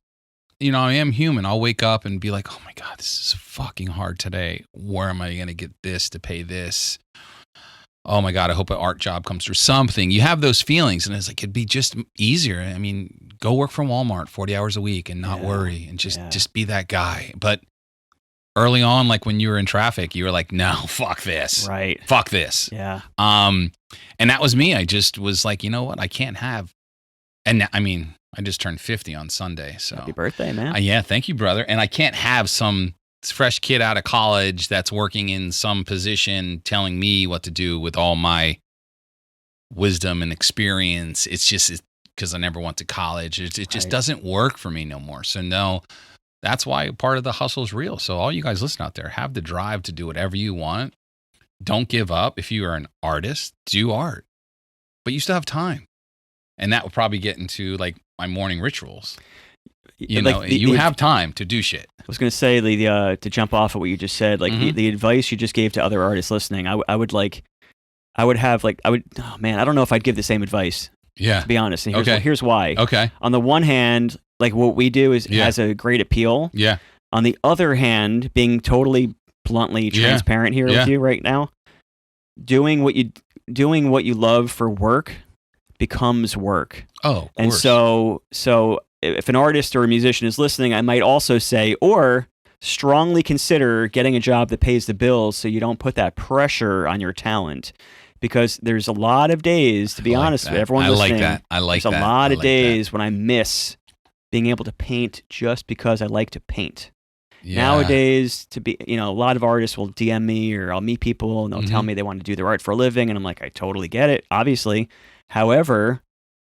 I am human. I'll wake up and be like, oh my God, this is fucking hard today. Where am I going to get this to pay this? Oh my God, I hope an art job comes through something. You have those feelings and it's like, it'd be just easier. I mean, go work from Walmart 40 hours a week and not worry and just be that guy. But early on, like when you were in traffic, you were like, no, fuck this. Right. Fuck this. Yeah. And that was me. I just was like, you know what? I can't have, and I mean, I just turned 50 on Sunday. So happy birthday, man. Yeah. Thank you, brother. And I can't have some fresh kid out of college that's working in some position telling me what to do with all my wisdom and experience. It's just because I never went to college. It just doesn't work for me no more. So no, that's why part of the hustle is real. So all you guys listen out there, have the drive to do whatever you want. Don't give up. If you are an artist, do art, but you still have time. And that will probably get into like my morning rituals. You have time to do shit. I was going to say to jump off of what you just said, like the advice you just gave to other artists listening, I would oh man, I don't know if I'd give the same advice. Yeah. To be honest. And here's why. Okay. On the one hand, like what we do has a great appeal. Yeah. On the other hand, being totally bluntly transparent here with you right now, doing what you love for work becomes work. Oh, of and course. so if an artist or a musician is listening, I might also say, or strongly consider getting a job that pays the bills so you don't put that pressure on your talent. Because there's a lot of days, to be honest with everyone listening, there's a lot of days when I miss being able to paint just because I like to paint. Yeah. Nowadays, a lot of artists will DM me or I'll meet people and they'll tell me they want to do their art for a living. And I'm like, I totally get it, obviously. However,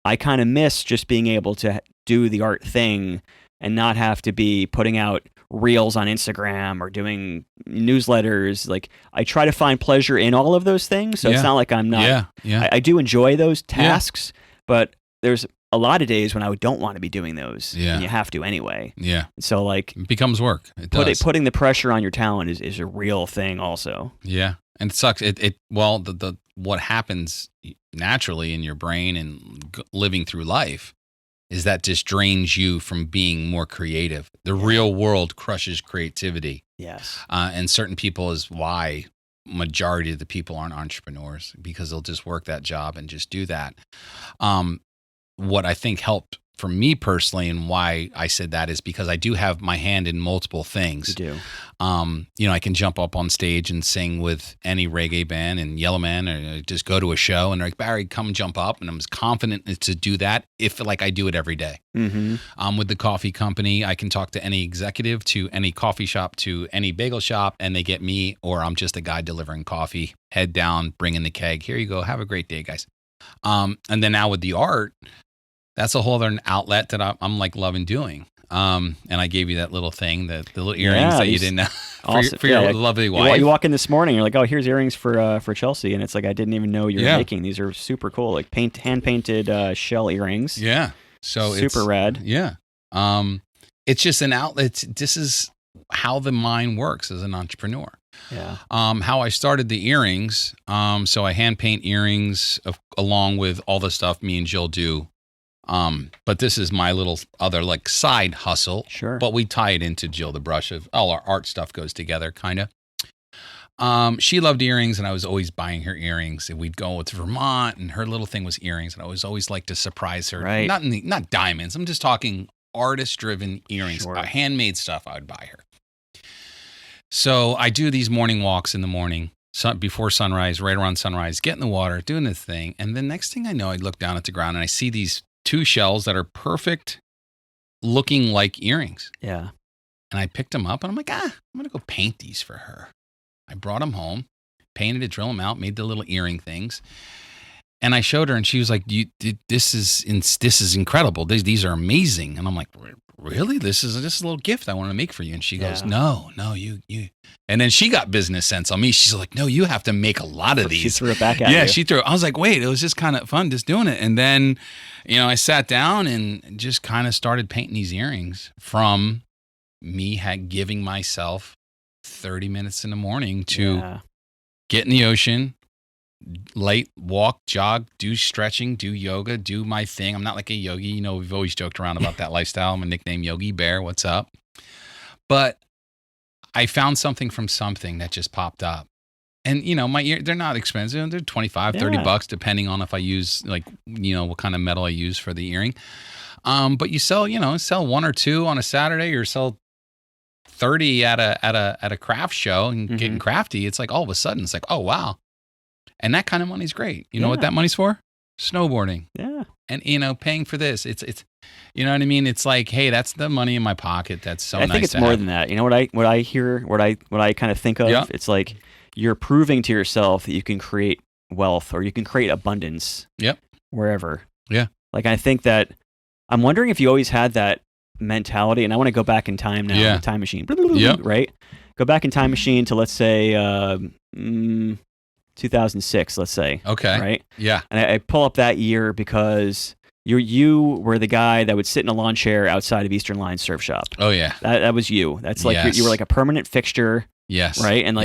I kind of miss just being able to do the art thing and not have to be putting out reels on Instagram or doing newsletters. Like I try to find pleasure in all of those things. So it's not like I'm not, I do enjoy those tasks, but there's a lot of days when I don't want to be doing those and you have to anyway. Yeah. So like it becomes work. It does. Putting the pressure on your talent is a real thing also. Yeah. And it sucks. What happens naturally in your brain and living through life is that just drains you from being more creative. The real world crushes creativity. Yes. And certain people is why majority of the people aren't entrepreneurs, because they'll just work that job and just do that. What I think helped for me personally and why I said that is because I do have my hand in multiple things. You do. I can jump up on stage and sing with any reggae band and Yellowman, or just go to a show and they're like, Barry, come jump up. And I'm as confident to do that if like I do it every day. Mm-hmm. With the coffee company, I can talk to any executive, to any coffee shop, to any bagel shop, and they get me, or I'm just a guy delivering coffee, head down, bringing the keg. Here you go. Have a great day, guys. And then now with the art, that's a whole other outlet that I'm like loving doing. And I gave you that little thing, the little earrings that you didn't know for your lovely wife. You walk in this morning, you're like, oh, here's earrings for Chelsea. And it's like, I didn't even know you were making. These are super cool, like hand-painted shell earrings. Yeah. So super rad. Yeah. It's just an outlet. This is how the mind works as an entrepreneur. Yeah. How I started the earrings. So I hand paint earrings along with all the stuff me and Jill do But this is my little other like side hustle. Sure. But we tie it into Jill the Brush of all our art stuff goes together, kind of. She loved earrings, and I was always buying her earrings. And we'd go to Vermont, and her little thing was earrings, and I was always like to surprise her. Right. Not diamonds. I'm just talking artist-driven earrings, Sure. handmade stuff. I would buy her. So I do these morning walks in the morning, before sunrise, right around sunrise, get in the water, doing this thing, and the next thing I know, I look down at the ground and I see these 2 shells that are perfect, looking like earrings. Yeah. And I picked them up, and I'm like, I'm gonna go paint these for her. I brought them home, painted it, drill them out, made the little earring things. And I showed her, and she was like, this is incredible. These are amazing. And I'm like, really? This is just a little gift I want to make for you. And she goes, no, you. And then she got business sense on me. She's like, no, you have to make a lot of these. She threw it back at you. Yeah, she threw it. I was like, wait, it was just kind of fun just doing it. And then, I sat down and just kind of started painting these earrings from me giving myself 30 minutes in the morning to get in the ocean, walk, jog, do stretching, do yoga, do my thing. I'm not like a yogi. We've always joked around about that lifestyle. I'm a nickname Yogi Bear. What's up? But I found something from something that just popped up. And, my ear, they're not expensive. They're $25, $30, depending on if I use what kind of metal I use for the earring. But you sell 1 or 2 on a Saturday, or sell 30 at a craft show and getting crafty. It's like all of a sudden it's like, oh wow. And that kind of money's great. You know what that money's for? Snowboarding. Yeah. And paying for this. It's you know what I mean? It's like, hey, that's the money in my pocket. That's so nice. I think it's more than that. You know what I hear, what I kind of think of? Yeah. It's like you're proving to yourself that you can create wealth, or you can create abundance. Yep. Wherever. Yeah. Like I think that I'm wondering if you always had that mentality, and I want to go back in time now. Yeah. Time machine. Yep. Right? Go back in time machine to, let's say 2006, let's say. Okay. Right? Yeah. And I pull up that year because you were the guy that would sit in a lawn chair outside of Eastern Line Surf Shop. Oh yeah. That was you. That's like you were like a permanent fixture. Yes. Right? And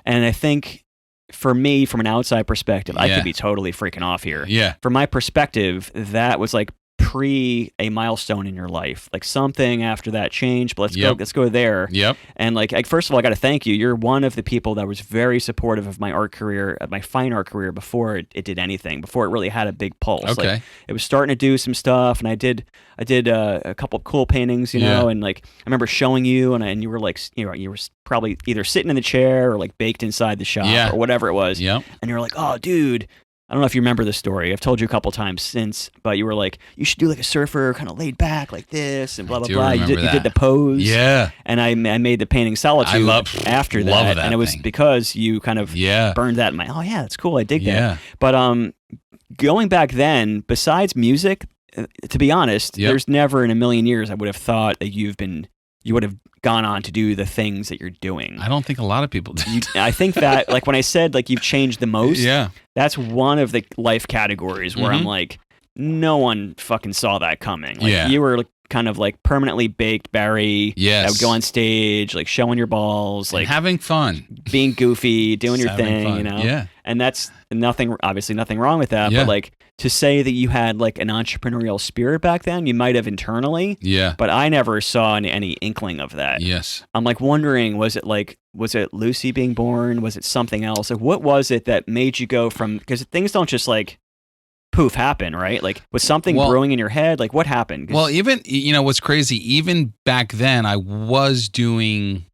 and I think for me, from an outside perspective, I could be totally freaking off here. Yeah. From my perspective, that was like a milestone in your life, like something after that changed, but let's go there. Yep. And first of all, I got to thank you. You're one of the people that was very supportive of my art career, my fine art career, before it did anything, before it really had a big pulse. Okay. It was starting to do some stuff, and I did a couple of cool paintings, and I remember showing you, and you were you were probably either sitting in the chair or baked inside the shop or whatever it was. Yep. And you were like, oh dude, I don't know if you remember the story. I've told you a couple times since, but you were like, you should do a surfer, kind of laid back like this, and blah, blah, blah. You did the pose. Yeah. And I made the painting Solitude after that. And it was because you kind of burned that in my, oh yeah, that's cool. I dig that. But going back then, besides music, to be honest, there's never in a million years I would have thought that you would have gone on to do the things that you're doing. I don't think a lot of people did. I think that, when I said, you've changed the most, that's one of the life categories where I'm like, no one fucking saw that coming. You were kind of permanently baked Barry. Yes. That would go on stage, showing your balls, and having fun, being goofy, doing your thing, Yeah. And that's obviously nothing wrong with that, but to say that you had an entrepreneurial spirit back then, you might have internally. Yeah. But I never saw any inkling of that. Yes. I'm wondering, was it Lucy being born? Was it something else? What was it that made you go from, because things don't just poof happen, right? Was something brewing in your head? What happened? Well, even, what's crazy, even back then I was doing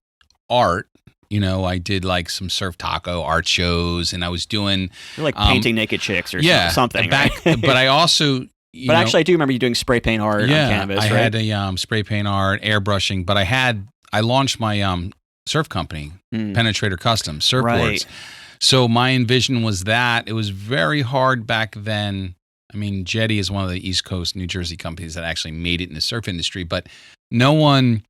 art. I did some surf taco art shows, and I was doing... You're painting naked chicks or something. Right? But I also... But actually, I do remember you doing spray paint art on canvas, right? I had a spray paint art, airbrushing, but I launched my surf company, Penetrator Custom, surfboards. Right. So my envision was that it was very hard back then. I mean, Jetty is one of the East Coast, New Jersey companies that actually made it in the surf industry, but no one...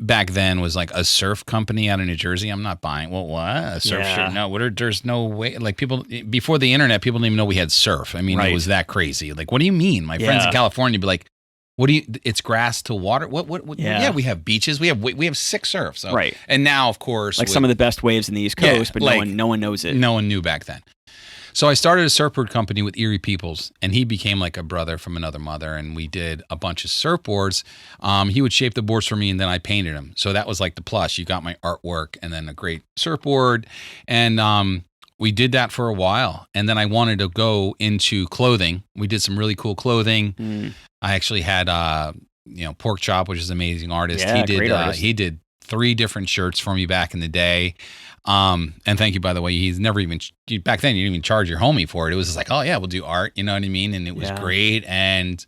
back then was a surf company out of New Jersey. I'm not buying. Well, what? A surf shirt? No, there's no way. People before the internet, people didn't even know we had surf. I mean, It was that crazy. What do you mean? My friends in California would be like, what do you? It's grass to water. What? Yeah, we have beaches. We have 6 surfs. So. Right. And now, of course, some of the best waves in the East Coast, but no one knows it. No one knew back then. So I started a surfboard company with Erie Peoples, and he became like a brother from another mother, and we did a bunch of surfboards. He would shape the boards for me, and then I painted them. So that was like the plus. You got my artwork and then a great surfboard, and we did that for a while. And then I wanted to go into clothing. We did some really cool clothing. I actually had Pork Chop, which is an amazing artist. Yeah, great artist. He did 3 different shirts for me back in the day. And thank you, by the way. He's never even, back then you didn't even charge your homie for it. It was just like, oh yeah, we'll do art. You know what I mean? And it was great. And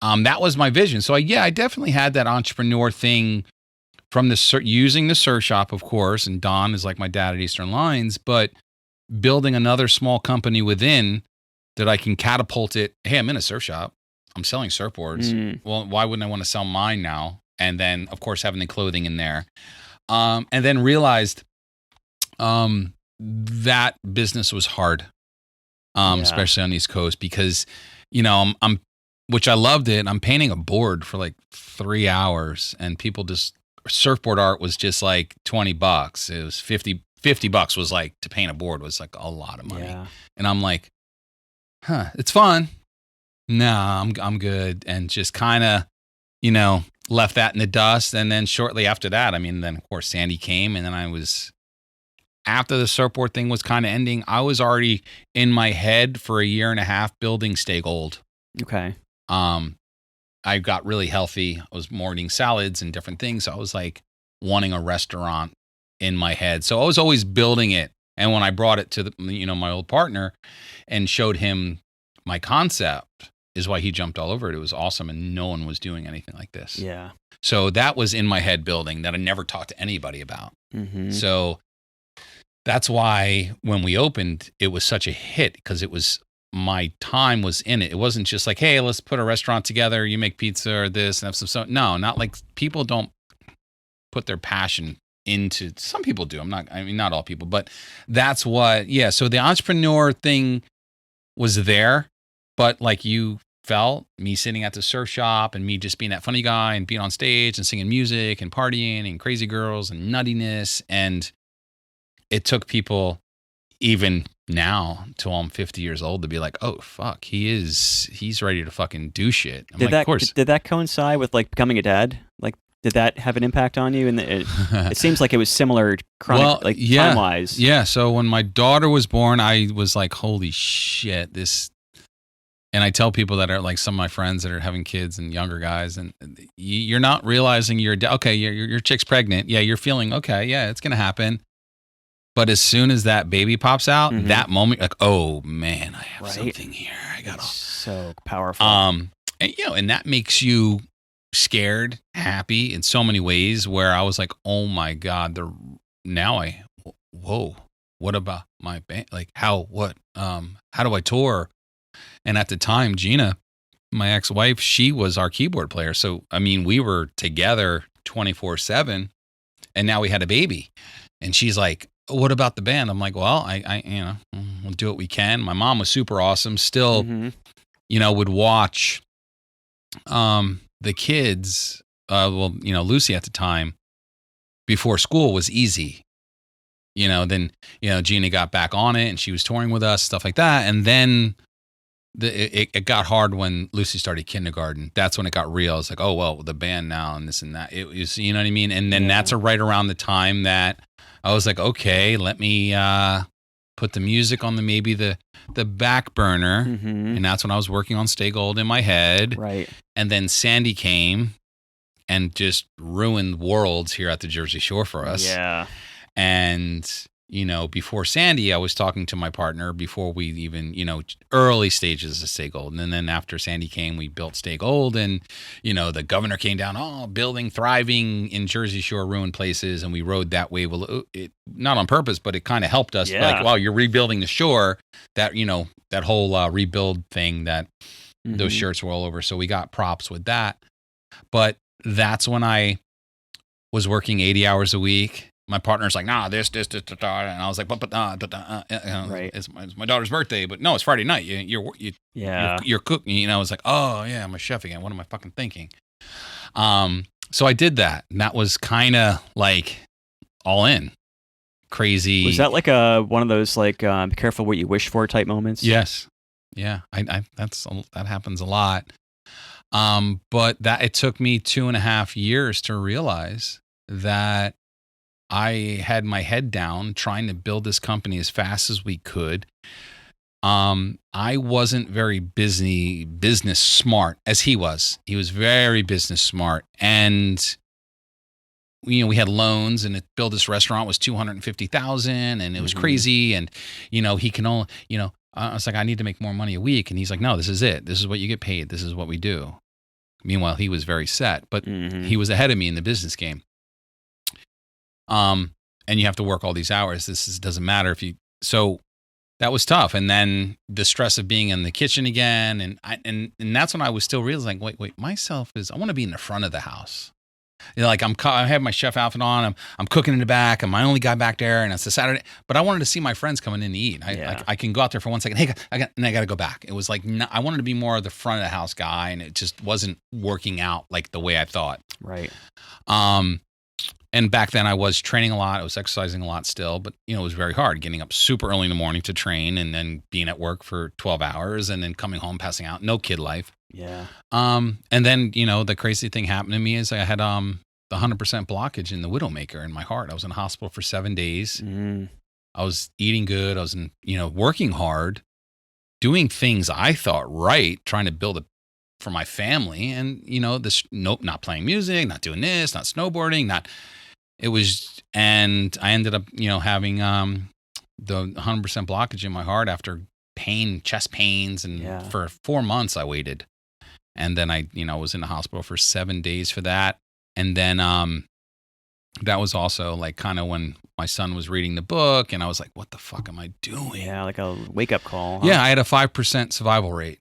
that was my vision. So I definitely had that entrepreneur thing from using the surf shop, of course. And Don is like my dad at Eastern Lines, but building another small company within that I can catapult it. Hey, I'm in a surf shop. I'm selling surfboards. Well, why wouldn't I want to sell mine now? And then, of course, having the clothing in there. And then realized that business was hard, especially on the East Coast, because, I'm which I loved it. I'm painting a board for like 3 hours, and people surfboard art was just like $20. It was $50 was like, to paint a board was like a lot of money. Yeah. And I'm like, it's fun. No, I'm good. And just kind of, left that in the dust. And then shortly after that, then of course Sandy came, and then after the surfboard thing was kind of ending, I was already in my head for a year and a half building Stay Gold. Okay. I got really healthy. I was more eating salads and different things. So I was like wanting a restaurant in my head. So I was always building it. And when I brought it to my old partner and showed him my concept, is why he jumped all over it. It was awesome, and no one was doing anything like this. Yeah. So that was in my head building that I never talked to anybody about. Mm-hmm. So that's why when we opened, it was such a hit, because it was, my time was in it. It wasn't just like, hey, let's put a restaurant together. You make pizza or this and have some. No, not like, people don't put their passion into, some people do. Not all people, but that's what, so the entrepreneur thing was there, but like you felt, me sitting at the surf shop and me just being that funny guy and being on stage and singing music and partying and crazy girls and nuttiness. And it took people even now till I'm 50 years old to be like, oh fuck, he's ready to fucking do shit. Of course. Did that coincide with like becoming a dad? Like, did that have an impact on you? And it seems like it was similar, time-wise. Yeah. So when my daughter was born, I was like, holy shit, and I tell people that are like some of my friends that are having kids and younger guys, and you're not realizing okay, your chick's pregnant. Yeah, you're feeling, okay, yeah, it's going to happen. But as soon as that baby pops out, that moment, like, oh man, I have something here. So powerful. And that makes you scared, happy in so many ways, where I was like, oh my God, whoa, what about my band? Like how do I tour? And at the time, Gina, my ex-wife, she was our keyboard player. So, we were together 24/7, and now we had a baby. And she's like, what about the band? I'm like, well, we'll do what we can. My mom was super awesome. Still, would watch the kids. Lucy at the time, before school was easy. Then, Gina got back on it, and she was touring with us, stuff like that. And then it got hard when Lucy started kindergarten. That's when it got real. It's like, oh, well, the band now and this and that. It was, you know what I mean? And then that's right around the time that I was like, okay, let me put the music on maybe the back burner. And that's when I was working on Stay Gold in my head. Right. And then Sandy came and just ruined worlds here at the Jersey Shore for us. Yeah. And before Sandy, I was talking to my partner before we even, early stages of Stay Gold. And then after Sandy came, we built Stay Gold, and, the governor came down, building, thriving in Jersey Shore, ruined places. And we rode that wave, not on purpose, but it kind of helped us. Yeah. Like, wow, you're rebuilding the shore, that, that whole rebuild thing that those shirts were all over. So we got props with that. But that's when I was working 80 hours a week. My partner's like, nah, this, and I was like, right. It's my daughter's birthday, but no, it's Friday night. You're cooking. I was like, oh yeah, I'm a chef again. What am I fucking thinking? So I did that, and that was kind of like all in. crazy. Was that like one of those like be careful what you wish for type moments? Yes. Yeah. That happens a lot. But it took me 2.5 years to realize that I had my head down trying to build this company as fast as we could. I wasn't very business smart as he was. He was very business smart, and we had loans, and to build this restaurant was $250,000, and it was crazy. And he can only, I was like, I need to make more money a week, and he's like, no, this is it. This is what you get paid. This is what we do. Meanwhile, he was very set, but he was ahead of me in the business game. And you have to work all these hours. Doesn't matter if you. So that was tough. And then the stress of being in the kitchen again, and that's when I was still realizing, wait, I want to be in the front of the house. Like I have my chef outfit on. I'm cooking in the back. I'm my only guy back there, and it's a Saturday. But I wanted to see my friends coming in to eat. I can go out there for 1 second. Hey, I got to go back. It was like I wanted to be more of the front of the house guy, and it just wasn't working out like the way I thought. Right. And back then I was training a lot. I was exercising a lot still, but it was very hard getting up super early in the morning to train, and then being at work for 12 hours, and then coming home, passing out. No kid life. Yeah. And then, the crazy thing happened to me is I had the 100% blockage in the widowmaker in my heart. I was in the hospital for 7 days. I was eating good. I was working hard, doing things I thought right, trying to build for my family. And, not playing music, not doing this, not snowboarding, and I ended up, having the 100% blockage in my heart after chest pains. And for 4 months I waited. And then I was in the hospital for 7 days for that. And then that was also like kind of when my son was reading the book, and I was like, what the fuck am I doing? Yeah, like a wake-up call. Huh? Yeah, I had a 5% survival rate.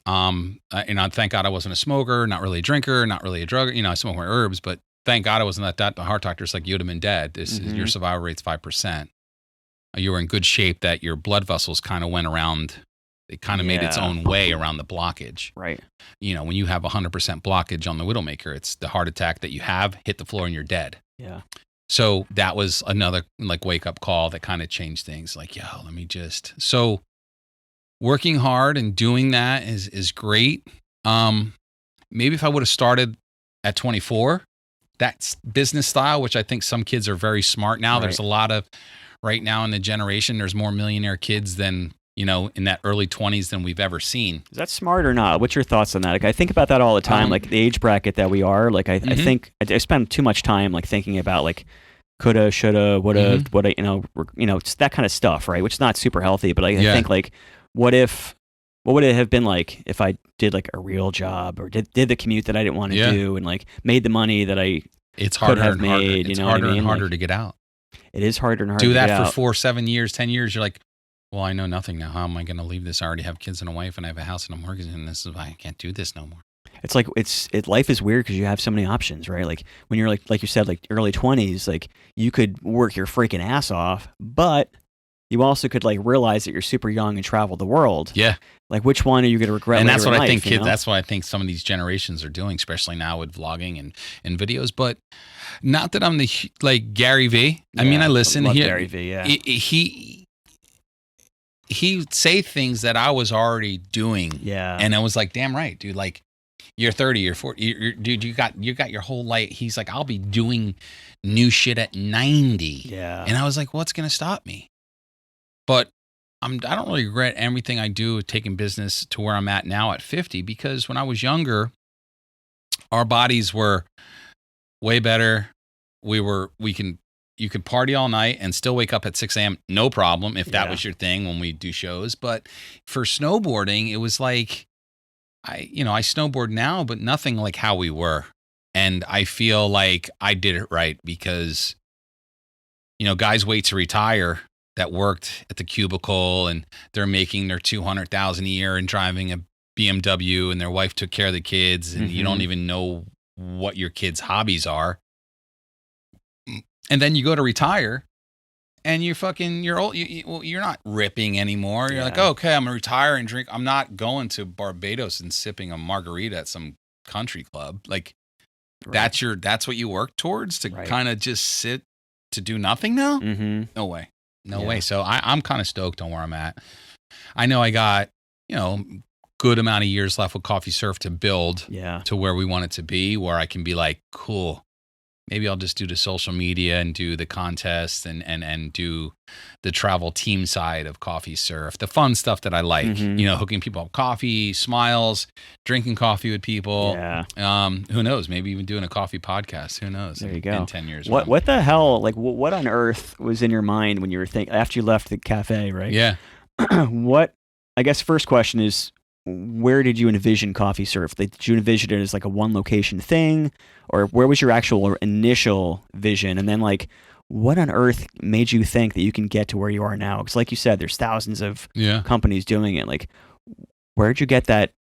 Thank God I wasn't a smoker, not really a drinker, not really a drug. I smoked my herbs, but thank God I wasn't that. The heart doctor's like, you'd have been dead. Your survival rate's 5%. You were in good shape that your blood vessels kind of went around. It kind of made its own way around the blockage. Right. When you have 100% blockage on the widowmaker, it's the heart attack that you have, hit the floor, and you're dead. Yeah. So that was another like wake up call that kind of changed things. Like, so working hard and doing that is great. Maybe if I would have started at 24, that's business style, which I think some kids are very smart now. Right. There's a lot of, right now in the generation, there's more millionaire kids than, in that early 20s than we've ever seen. Is that smart or not? What's your thoughts on that? Like, I think about that all the time, like the age bracket that we are. Like, I think I spend too much time like thinking about like coulda, shoulda, woulda, it's that kind of stuff, right? Which is not super healthy, but I think like, what would it have been like if I did like a real job or did the commute that I didn't want to do and like made the money that I could have made? It's harder and harder to get out. It is harder and harder to get out. Do that for 4, 7 years, 10 years. You're like, well, I know nothing now. How am I going to leave this? I already have kids and a wife, and I have a house and a mortgage, and this is why I can't do this no more. It's like life is weird because you have so many options, right? Like when you're like you said, like early 20s, like you could work your freaking ass off, but you also could like realize that you're super young and travel the world. Yeah. Like which one are you going to regret? And that's what I think kids. That's what I think some of these generations are doing, especially now with vlogging and videos. But not that I'm like Gary V. I mean, I listen. Gary V. Yeah. He say things that I was already doing. Yeah. And I was like, damn right, dude. Like, you're 30, you're 40, dude, you got your whole life. He's like, I'll be doing new shit at 90. Yeah. And I was like, what's going to stop me? But I don't really regret everything I do with taking business to where I'm at now at 50, because when I was younger, our bodies were way better. You could party all night and still wake up at 6 a.m. No problem, if that was your thing when we do shows. But for snowboarding, it was like, I snowboard now, but nothing like how we were. And I feel like I did it right because, guys wait to retire that worked at the cubicle and they're making their $200,000 a year and driving a BMW, and their wife took care of the kids, and you don't even know what your kids' hobbies are. And then you go to retire and you're old. You're not ripping anymore. You're like, oh, okay, I'm going to retire and drink. I'm not going to Barbados and sipping a margarita at some country club. Like that's what you work towards, to kind of just sit to do nothing now? Mm-hmm. No way. No way. So I'm kind of stoked on where I'm at. I know I got, good amount of years left with Coffee Surf to build to where we want it to be, where I can be like, cool, maybe I'll just do the social media and do the contest and do the travel team side of Coffee Surf, the fun stuff that I like, hooking people up coffee, smiles, drinking coffee with people. Yeah. Who knows? Maybe even doing a coffee podcast. Who knows? There you go. In 10 years. What the hell? Like, what on earth was in your mind when you were thinking after you left the cafe, right? Yeah. I guess first question is, where did you envision Coffee Surf? Did you envision it as like a one location thing, or where was your actual initial vision? And then like, what on earth made you think that you can get to where you are now? Because like you said, there's thousands of companies doing it. Like, where'd you get that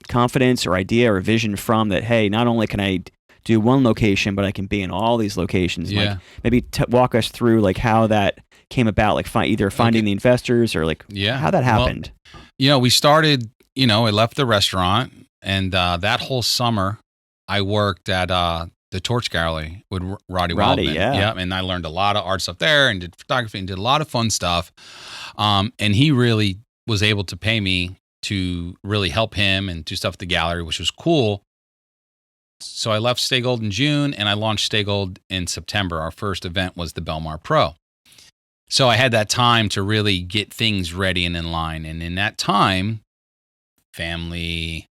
confidence or idea or vision from that, hey, not only can I do one location, but I can be in all these locations? Like, maybe walk us through like how that came about, like either finding the investors or like how that happened. Well, we started, I left the restaurant, and that whole summer I worked at the Torch Gallery with Roddy Wildman. Yeah. And I learned a lot of art stuff there and did photography and did a lot of fun stuff. And he really was able to pay me to really help him and do stuff at the gallery, which was cool. So I left Stay Gold in June and I launched Stay Gold in September. Our first event was the Belmar Pro. So I had that time to really get things ready and in line. And in that time, family,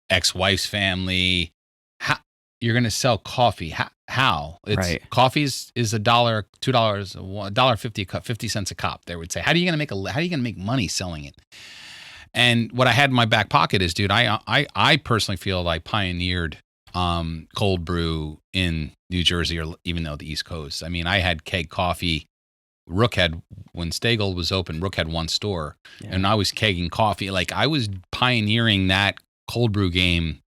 ex-wife's family, you're going to sell coffee. How? Coffee is $1, $2, $1.50 a cup, 50 cents a cup. They would say, how are you going to make money selling it? And what I had in my back pocket is, dude, I personally feel I pioneered cold brew in New Jersey, or even though the East Coast. I mean, I had keg coffee. When Stay Gold was open, Rook had one store, and I was kegging coffee. Like, I was pioneering that cold brew game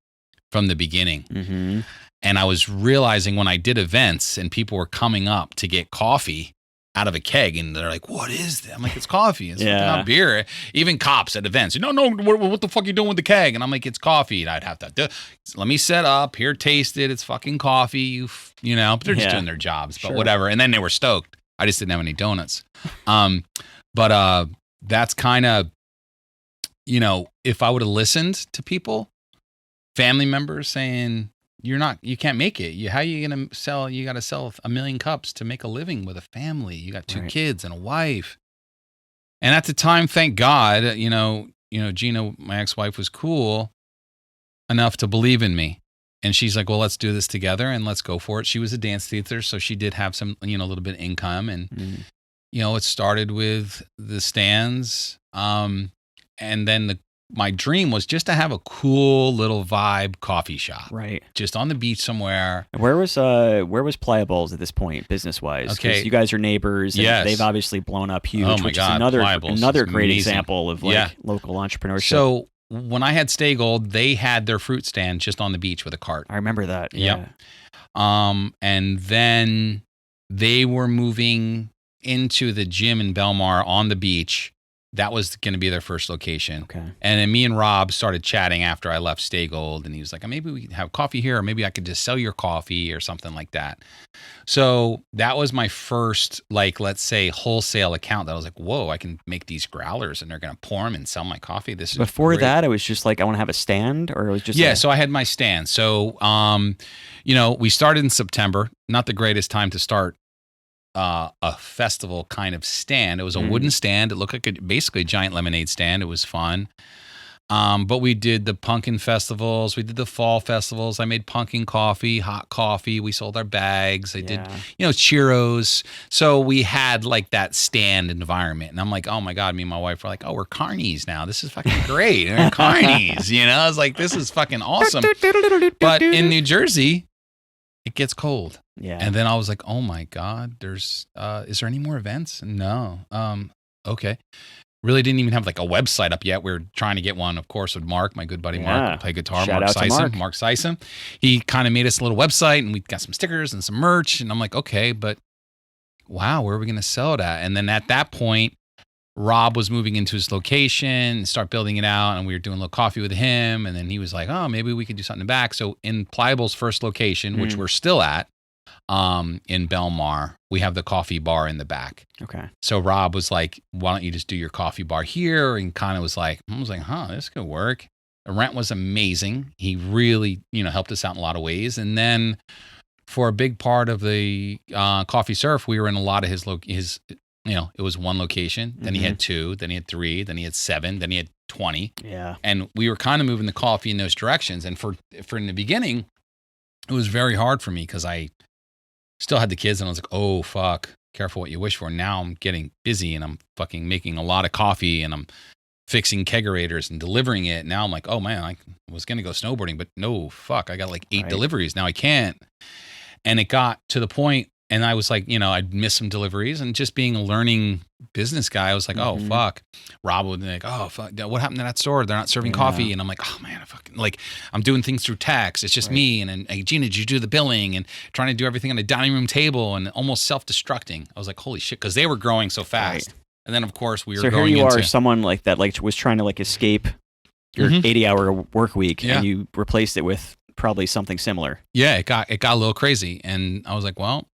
from the beginning. Mm-hmm. And I was realizing when I did events and people were coming up to get coffee out of a keg, and they're like, what is that? I'm like, it's coffee. It's not beer. Even cops at events, no, what the fuck are you doing with the keg? And I'm like, it's coffee. And I'd have to, let me set up here, taste it. It's fucking coffee. But they're just doing their jobs, but whatever. And then they were stoked. I just didn't have any donuts. But that's kind of, if I would have listened to people, family members saying, you can't make it. How are you going to sell? You got to sell 1 million cups to make a living with a family. You got 2 kids and a wife. And at the time, thank God, Gina, my ex-wife, was cool enough to believe in me. And she's like, well, let's do this together and let's go for it. She was a dance theater, so she did have some, a little bit of income. And, it started with the stands. And then my dream was just to have a cool little vibe coffee shop. Right. Just on the beach somewhere. Where was Pliables at this point, business-wise? Okay. You guys are neighbors. And yes. They've obviously blown up huge, oh my which God, is another great amazing example of local entrepreneurship. So when I had Stay Gold, they had their fruit stand just on the beach with a cart. I remember that. Yeah. Yep. And then they were moving into the gym in Belmar on the beach. That was going to be their first location. Okay. And then me and Rob started chatting after I left Stay Gold, and he was like, maybe we can have coffee here, or maybe I could just sell your coffee or something like that. So that was my first, let's say, wholesale account that I was like, whoa, I can make these growlers and they're going to pour them and sell my coffee. This is Before great. That, it was just like, I want to have a stand, or it was just... Yeah, so I had my stand. So, we started in September, not the greatest time to start a festival kind of stand. It was a wooden stand. It looked like basically a giant lemonade stand. It was fun. But we did the pumpkin festivals. We did the fall festivals. I made pumpkin coffee, hot coffee. We sold our bags. I did, churros. So we had that stand environment. And I'm like, oh my God, me and my wife were like, oh, we're carnies now. This is fucking great. We're carnies, I was like, this is fucking awesome. But in New Jersey, it gets cold. Yeah. And then I was like, oh my God, is there any more events? No. Okay. Really didn't even have a website up yet. We were trying to get one, of course, with Mark, my good buddy Mark, who play guitar. Shout out to Mark. Mark Sison. He kind of made us a little website, and we got some stickers and some merch. And I'm like, okay, but wow, where are we going to sell it at? And then at that point, Rob was moving into his location and start building it out, and we were doing a little coffee with him. And then he was like, oh, maybe we could do something back. So in Pliable's first location, which we're still at, in Belmar. We have the coffee bar in the back. Okay. So Rob was like, why don't you just do your coffee bar here? And kind of was like, this could work. The rent was amazing. He really, helped us out in a lot of ways. And then for a big part of the Coffee Surf, we were in a lot of his, it was one location. Then he had 2, then he had 3, then he had 7, then he had 20. Yeah. And we were kind of moving the coffee in those directions. And for in the beginning, it was very hard for me because I still had the kids and I was like, oh, fuck, careful what you wish for. Now I'm getting busy and I'm fucking making a lot of coffee and I'm fixing kegerators and delivering it. Now I'm like, oh man, I was going to go snowboarding, but no, fuck, I got like 8 deliveries. Now I can't. And it got to the point, and I was like, I'd miss some deliveries, and just being a learning business guy, I was like, oh, fuck. Rob would be like, oh, fuck, what happened to that store? They're not serving coffee. And I'm like, oh man, I'm doing things through text. It's just me. And then, hey, Gina, did you do the billing? And trying to do everything on the dining room table and almost self-destructing. I was like, holy shit, because they were growing so fast. Right. And then, of course, we were going into... So here you are, someone like that, like was trying to like escape your 80-hour work week, and you replaced it with probably something similar. Yeah, it got a little crazy. And I was like, well,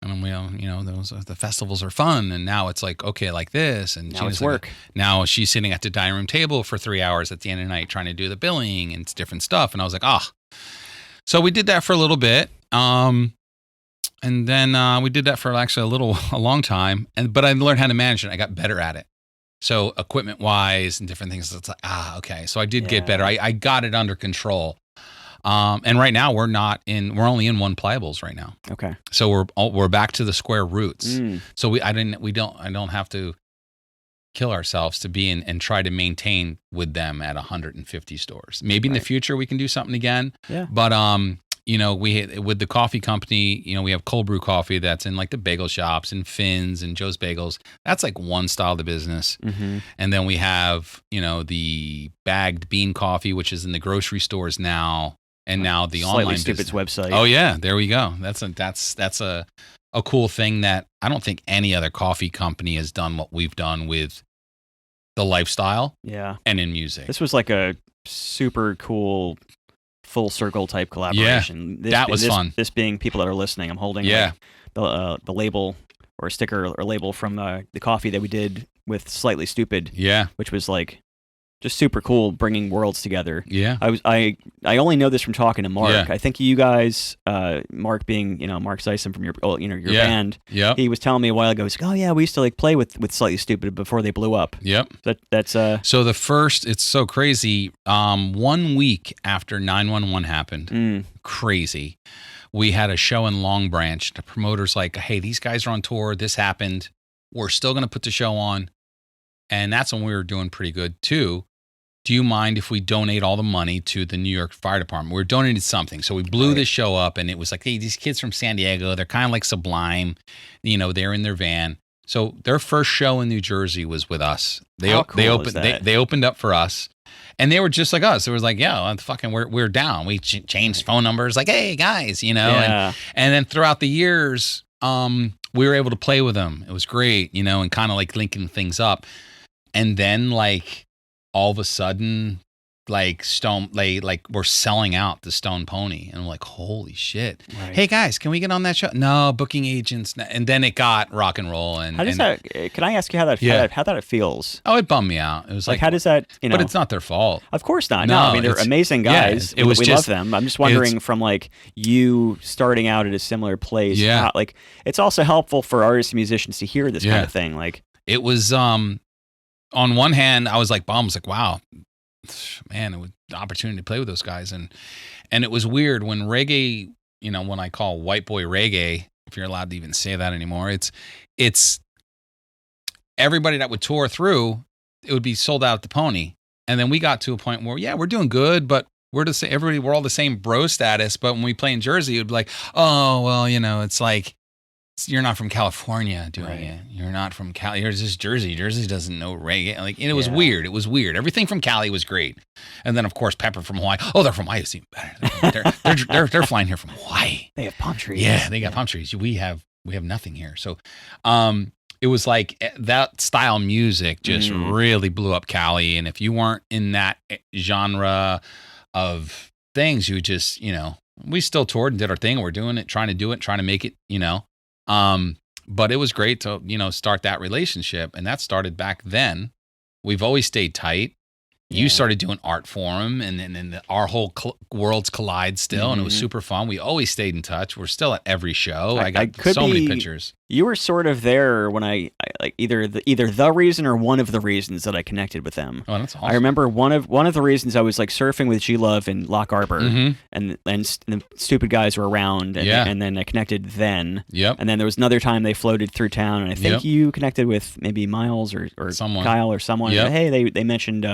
and we, the festivals are fun, and now it's like, okay, like this, and now it's work. Now she's sitting at the dining room table for 3 hours at the end of the night trying to do the billing and it's different stuff, and I was like, so we did that for a little bit, and then we did that for actually a long time, but I learned how to manage it. I got better at it. So equipment wise and different things, it's like, okay. So I did get better. I got it under control. And right now we're only in 1 pliables right now. Okay. So we're back to the square roots. So I don't have to kill ourselves to be in and try to maintain with them at 150 stores. Maybe in the future we can do something again. Yeah. But with the coffee company, we have cold brew coffee that's in like the bagel shops and Finn's and Joe's Bagels. That's like one style of the business. And then we have, the bagged bean coffee, which is in the grocery stores now. And now the online business. Slightly Stoopid's website. Oh yeah, there we go. That's a cool thing that I don't think any other coffee company has done what we've done with the lifestyle. Yeah. And in music. This was like a super cool full circle type collaboration. Yeah, that was fun. This being people that are listening, I'm holding the label or a sticker or label from the coffee that we did with Slightly Stoopid. Yeah. Which was like just super cool, bringing worlds together. Yeah. I only know this from talking to Mark. Yeah. I think you guys, Mark being, Mark Zeisman from your band. Yeah. He was telling me a while ago, he's like, oh yeah, we used to like play with Slightly Stoopid before they blew up. Yep. That's So it's so crazy. 1 week after 9/11 happened, crazy. We had a show in Long Branch. The promoter's like, hey, these guys are on tour. This happened. We're still going to put the show on. And that's when we were doing pretty good too. Do you mind if we donate all the money to the New York Fire Department? We're donating something. So we blew this show up, and it was like, hey, these kids from San Diego, they're kind of like Sublime. They're in their van. So their first show in New Jersey was with us. They opened up for us. And they were just like us. It was like, we're down. We changed phone numbers like, hey, guys, Yeah. And then throughout the years, we were able to play with them. It was great, and kind of like linking things up. And then like all of a sudden, like we're selling out the Stone Pony, and I'm like, holy shit! Right. Hey guys, can we get on that show? No, booking agents. And then it got rock and roll. And how does that? Can I ask you how that feels? Oh, it bummed me out. It was like how does that? But it's not their fault. Of course not. No, I mean they're amazing guys. Yeah, we love them. I'm just wondering from like you starting out at a similar place. Yeah, like it's also helpful for artists and musicians to hear this kind of thing. Like it was. On one hand, I was like bummed. I was like, wow, man, it was an opportunity to play with those guys. And it was weird when reggae, when I call white boy reggae, if you're allowed to even say that anymore, it's everybody that would tour through, it would be sold out at the Pony. And then we got to a point where, we're doing good, but we're all the same bro status. But when we play in Jersey, it would be like, oh, well, it's like, you're not from California doing it. You're not from Cali. You're just Jersey. Jersey doesn't know reggae. Like, and it was weird. It was weird. Everything from Cali was great. And then, of course, Pepper from Hawaii. Oh, they're from Hawaii. It's even better. They're flying here from Hawaii. They have palm trees. Yeah, they got palm trees. We have nothing here. So, it was like that style music just really blew up Cali. And if you weren't in that genre of things, you just, we still toured and did our thing. We're doing it, trying to make it, but it was great to, start that relationship. And that started back then. We've always stayed tight. You started doing art forum, and then our whole worlds collide still, and it was super fun. We always stayed in touch. We're still at every show. I got so many pictures. You were sort of there when I like either the reason or one of the reasons that I connected with them. Oh, that's awesome. I remember one of the reasons I was like surfing with G Love in Lock Arbor, and the Stupid guys were around, and then I connected then. Yep. And then there was another time they floated through town, and I think you connected with maybe Miles or someone. Kyle or someone. Yep. Hey, they mentioned.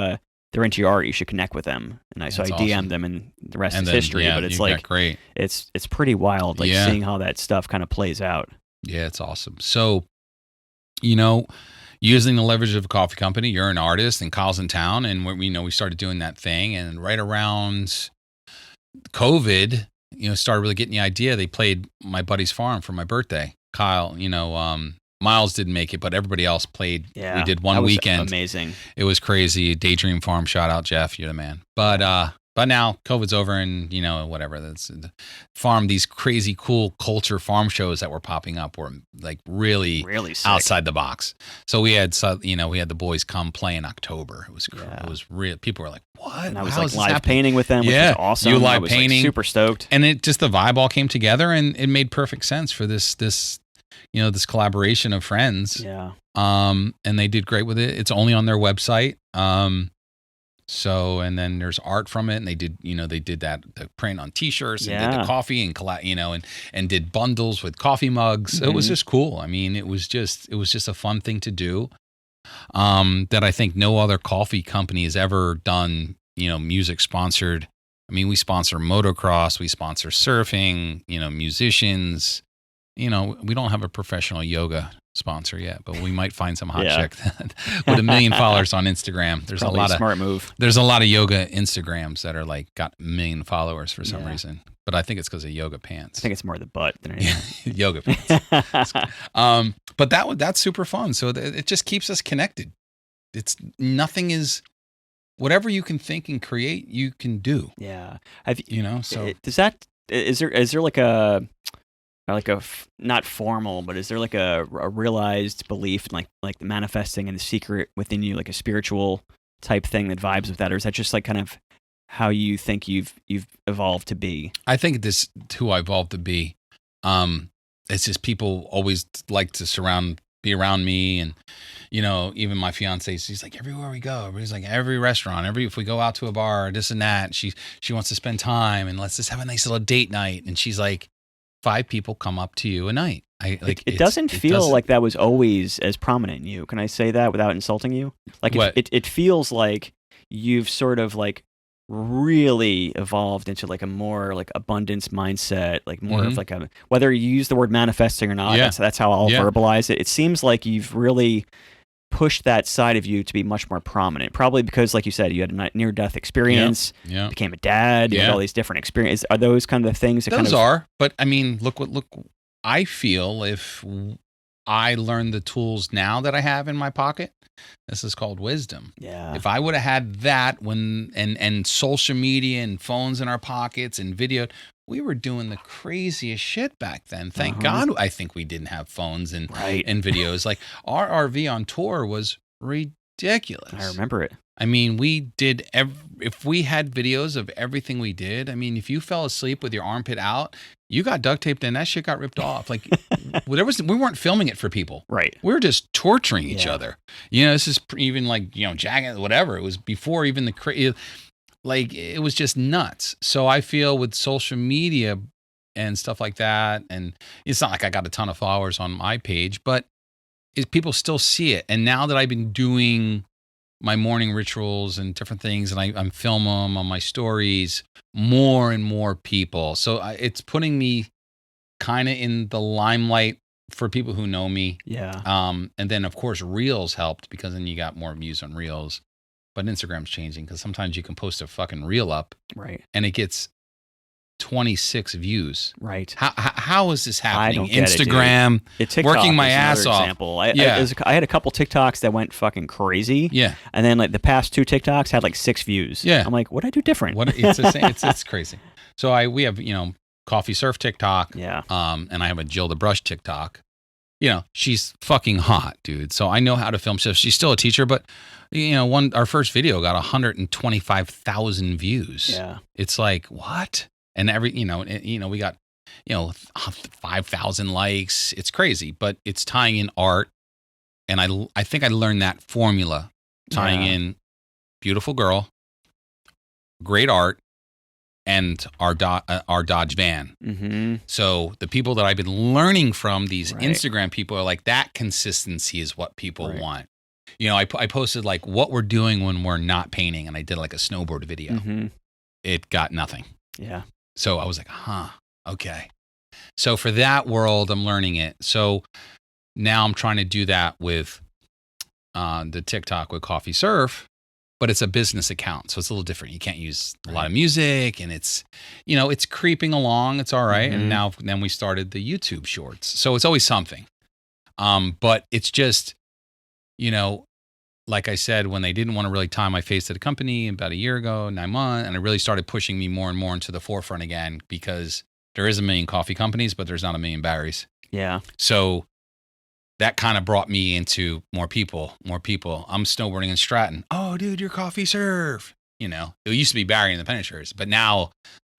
They're into your art. You should connect with them. And I DM'd awesome. them, and the rest is history. But it's like great. It's pretty wild, like seeing how that stuff kind of plays out. Yeah, it's awesome. So, using the leverage of a coffee company, you're an artist, and Kyle's in town, and we started doing that thing. And right around COVID, started really getting the idea. They played my buddy's farm for my birthday. Kyle, Miles didn't make it, but everybody else played. Yeah, we did one weekend. Amazing. It was crazy. Daydream Farm, shout out Jeff, you're the man. But now COVID's over, and whatever. That's the farm. These crazy cool culture farm shows that were popping up were like really sick. Outside the box. So we had the boys come play in October. It was real. People were like, "What?" And I was like live painting with them, which was awesome. You live painting, super stoked. and it just the vibe all came together, and it made perfect sense for this this collaboration of friends. Yeah. And they did great with it. It's only on their website. So, and then there's art from it, and they did the print on t-shirts and did the coffee and did bundles with coffee mugs. It was just cool. I mean, it was just a fun thing to do. That I think no other coffee company has ever done, music sponsored. I mean, we sponsor motocross, we sponsor surfing, musicians. We don't have a professional yoga sponsor yet, but we might find some hot chick with 1 million followers on Instagram. There's probably a smart move. There's a lot of yoga Instagrams that are like got 1 million followers for some reason, but I think it's because of yoga pants. I think it's more the butt than anything. Yoga pants. But that's super fun. So it just keeps us connected. Nothing is. Whatever you can think and create, you can do. Yeah. Is there like a not formal, but is there like a realized belief in like the manifesting and the secret within you, like a spiritual type thing that vibes with that, or is that just like kind of how you think you've evolved to be? I think this who I evolved to be. It's just people always like to be around me, and even my fiancé, she's like, everywhere we go, everybody's like, every restaurant, if we go out to a bar, this and that, she wants to spend time, and let's just have a nice little date night. And she's like, 5 people come up to you a night. It doesn't feel like that was always as prominent in you. Can I say that without insulting you? Like it feels like you've sort of like really evolved into like a more like abundance mindset, like more of like a, whether you use the word manifesting or not, that's how I'll verbalize it. It seems like you've really pushed that side of you to be much more prominent, probably because, like you said, you had a near-death experience, became a dad, you had all these different experiences. Are those kind of the things that are, but I mean, look, I feel if I learned the tools now that I have in my pocket, this is called wisdom. Yeah. If I would have had that and social media and phones in our pockets and video, we were doing the craziest shit back then. Thank God I think we didn't have phones and videos. Like our RV on tour was ridiculous. I remember it. I mean, we did if we had videos of everything we did, I mean, if you fell asleep with your armpit out, you got duct taped and that shit got ripped off. Like we weren't filming it for people. Right. We were just torturing each other. This is even like, jagged, whatever. It was before even like it was just nuts. So I feel with social media and stuff like that, and it's not like I got a ton of followers on my page, but people still see it. And now that I've been doing my morning rituals and different things, and I'm filming them on my stories, more and more people. So it's putting me kind of in the limelight for people who know me. Yeah. And then of course Reels helped, because then you got more views on Reels. But Instagram's changing, because sometimes you can post a fucking reel up, and it gets 26 views. Right. How is this happening? I don't get Instagram, working my ass off. Example. I had a couple TikToks that went fucking crazy. Yeah. And then like the past 2 TikToks had like 6 views. Yeah. I'm like, what'd I do different? It's the same. It's crazy. So we have, Coffee Surf TikTok. Yeah. And I have a Jill the Brush TikTok. She's fucking hot, dude. So I know how to film stuff. She's still a teacher, but our first video got 125,000 views. Yeah. It's like, what? And we got 5,000 likes. It's crazy, but it's tying in art. And I think I learned that formula, tying in beautiful girl, great art, and our Dodge van. Mm-hmm. So the people that I've been learning from, these Instagram people, are like, that consistency is what people want. I posted like what we're doing when we're not painting, and I did like a snowboard video. Mm-hmm. It got nothing. Yeah. So I was like, okay. So for that world, I'm learning it. So now I'm trying to do that with the TikTok with Coffee Surf. But it's a business account, so it's a little different. You can't use a lot of music, and it's creeping along. It's all right. Mm-hmm. And then we started the YouTube shorts. So it's always something. But it's just, like I said, when they didn't want to really tie my face to the company about a year ago, 9 months, and it really started pushing me more and more into the forefront again, because there is a million coffee companies, but there's not a million Barrys. Yeah. So that kind of brought me into more people. I'm snowboarding in Stratton. Oh, dude, you're Coffee Surf. It used to be Barry and the Penetrators, but now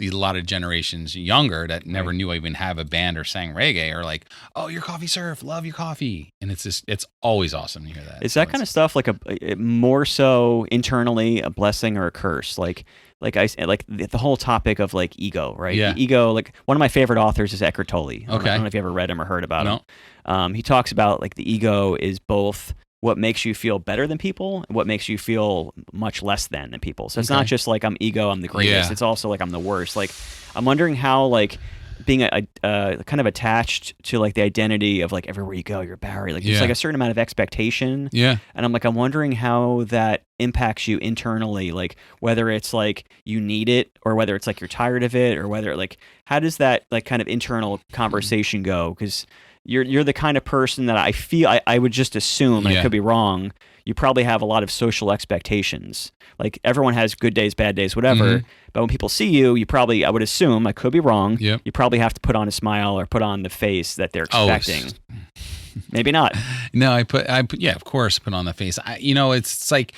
a lot of generations younger that never knew I even have a band or sang reggae are like, oh, you're Coffee Surf. Love your coffee. And it's always awesome to hear that. Is that kind of stuff like a more so internally a blessing or a curse? Like the whole topic of like ego, right? Yeah. The ego, like one of my favorite authors is Eckhart Tolle. I don't know if you ever read him or heard about him. He talks about like the ego is both what makes you feel better than people and what makes you feel much less than people. So it's not just like I'm ego, I'm the greatest. It's also like I'm the worst. Like I'm wondering how like being a kind of attached to like the identity of like everywhere you go, you're Barry. Like there's like a certain amount of expectation. Yeah. And I'm wondering how that impacts you internally, like whether it's like you need it or whether it's like you're tired of it or whether like how does that like kind of internal conversation go? Because you're the kind of person that I feel I would just assume, and I could be wrong, you probably have a lot of social expectations. Like everyone has good days, bad days, whatever. Mm-hmm. But when people see you, you probably, I would assume, I could be wrong, you probably have to put on a smile or put on the face that they're expecting. Maybe not. No, I put of course, put on the face. It's like,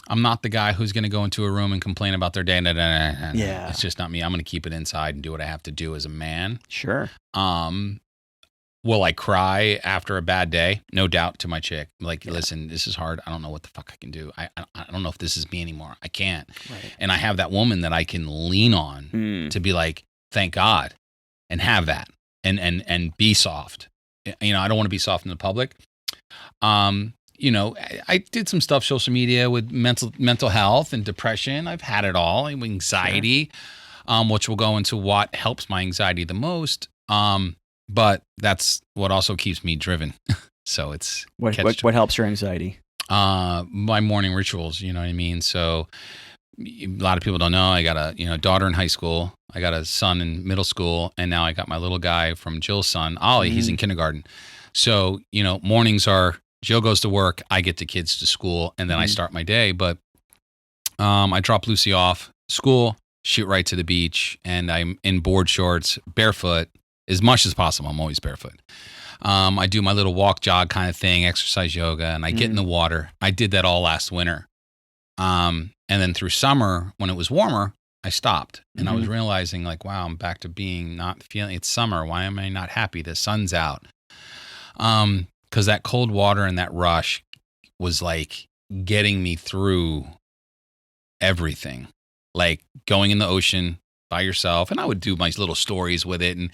I'm not the guy who's going to go into a room and complain about their day. Yeah. It's just not me. I'm going to keep it inside and do what I have to do as a man. Sure. Will I cry after a bad day? No doubt, to my chick. Like, listen, this is hard. I don't know what the fuck I can do. I don't know if this is me anymore. I can't. Right. And I have that woman that I can lean on to be like, thank God, and have that and be soft. I don't want to be soft in the public. I did some stuff social media with mental health and depression. I've had it all. Anxiety, which will go into what helps my anxiety the most. But that's what also keeps me driven. So it's what helps your anxiety? My morning rituals, you know what I mean? So a lot of people don't know. I got a daughter in high school. I got a son in middle school, and now I got my little guy from Jill's son, Ollie. He's in kindergarten. So mornings are Jill goes to work, I get the kids to school, and then I start my day. But I drop Lucy off school, shoot right to the beach, and I'm in board shorts, barefoot. As much as possible, I'm always barefoot. I do my little walk, jog kind of thing, exercise yoga, and I get in the water. I did that all last winter. And then through summer, when it was warmer, I stopped. And I was realizing like, wow, I'm back to being not feeling, it's summer. Why am I not happy? The sun's out. Because that cold water and that rush was like getting me through everything. Like going in the ocean by yourself, and I would do my little stories with it, and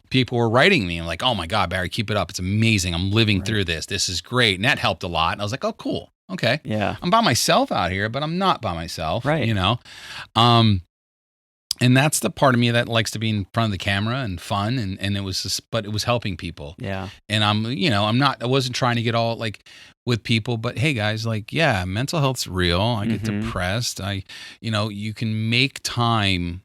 people were writing me and like, oh my God, Barry, keep it up, it's amazing, I'm living through this is great, and that helped a lot. And I was like, oh cool, okay, yeah, I'm by myself out here, but I'm not by myself, right? And that's the part of me that likes to be in front of the camera and fun, and it was just, but it was helping people, and I wasn't trying to get all like with people, but hey guys, like, yeah, mental health's real. I get depressed. You can make time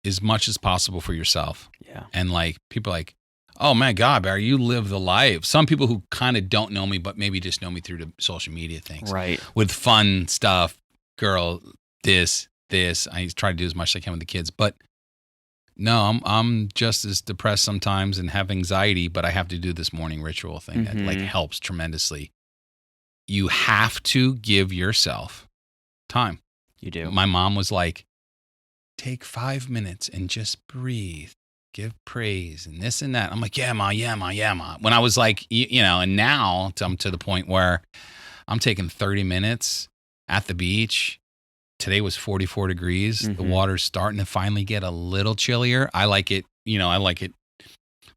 as much as possible for yourself. Yeah. And like people are like, oh my God, Barry, you live the life. Some people who kind of don't know me, but maybe just know me through the social media things. Right. With fun stuff, girl, this. I try to do as much as I can with the kids. But No, I'm just as depressed sometimes and have anxiety, but I have to do this morning ritual thing that like helps tremendously. You have to give yourself time. You do. My mom was like, take 5 minutes and just breathe, give praise and this and that. I'm like, yeah, ma. When I was like, and now I'm to the point where I'm taking 30 minutes at the beach. Today was 44 degrees. The water's starting to finally get a little chillier. I like it.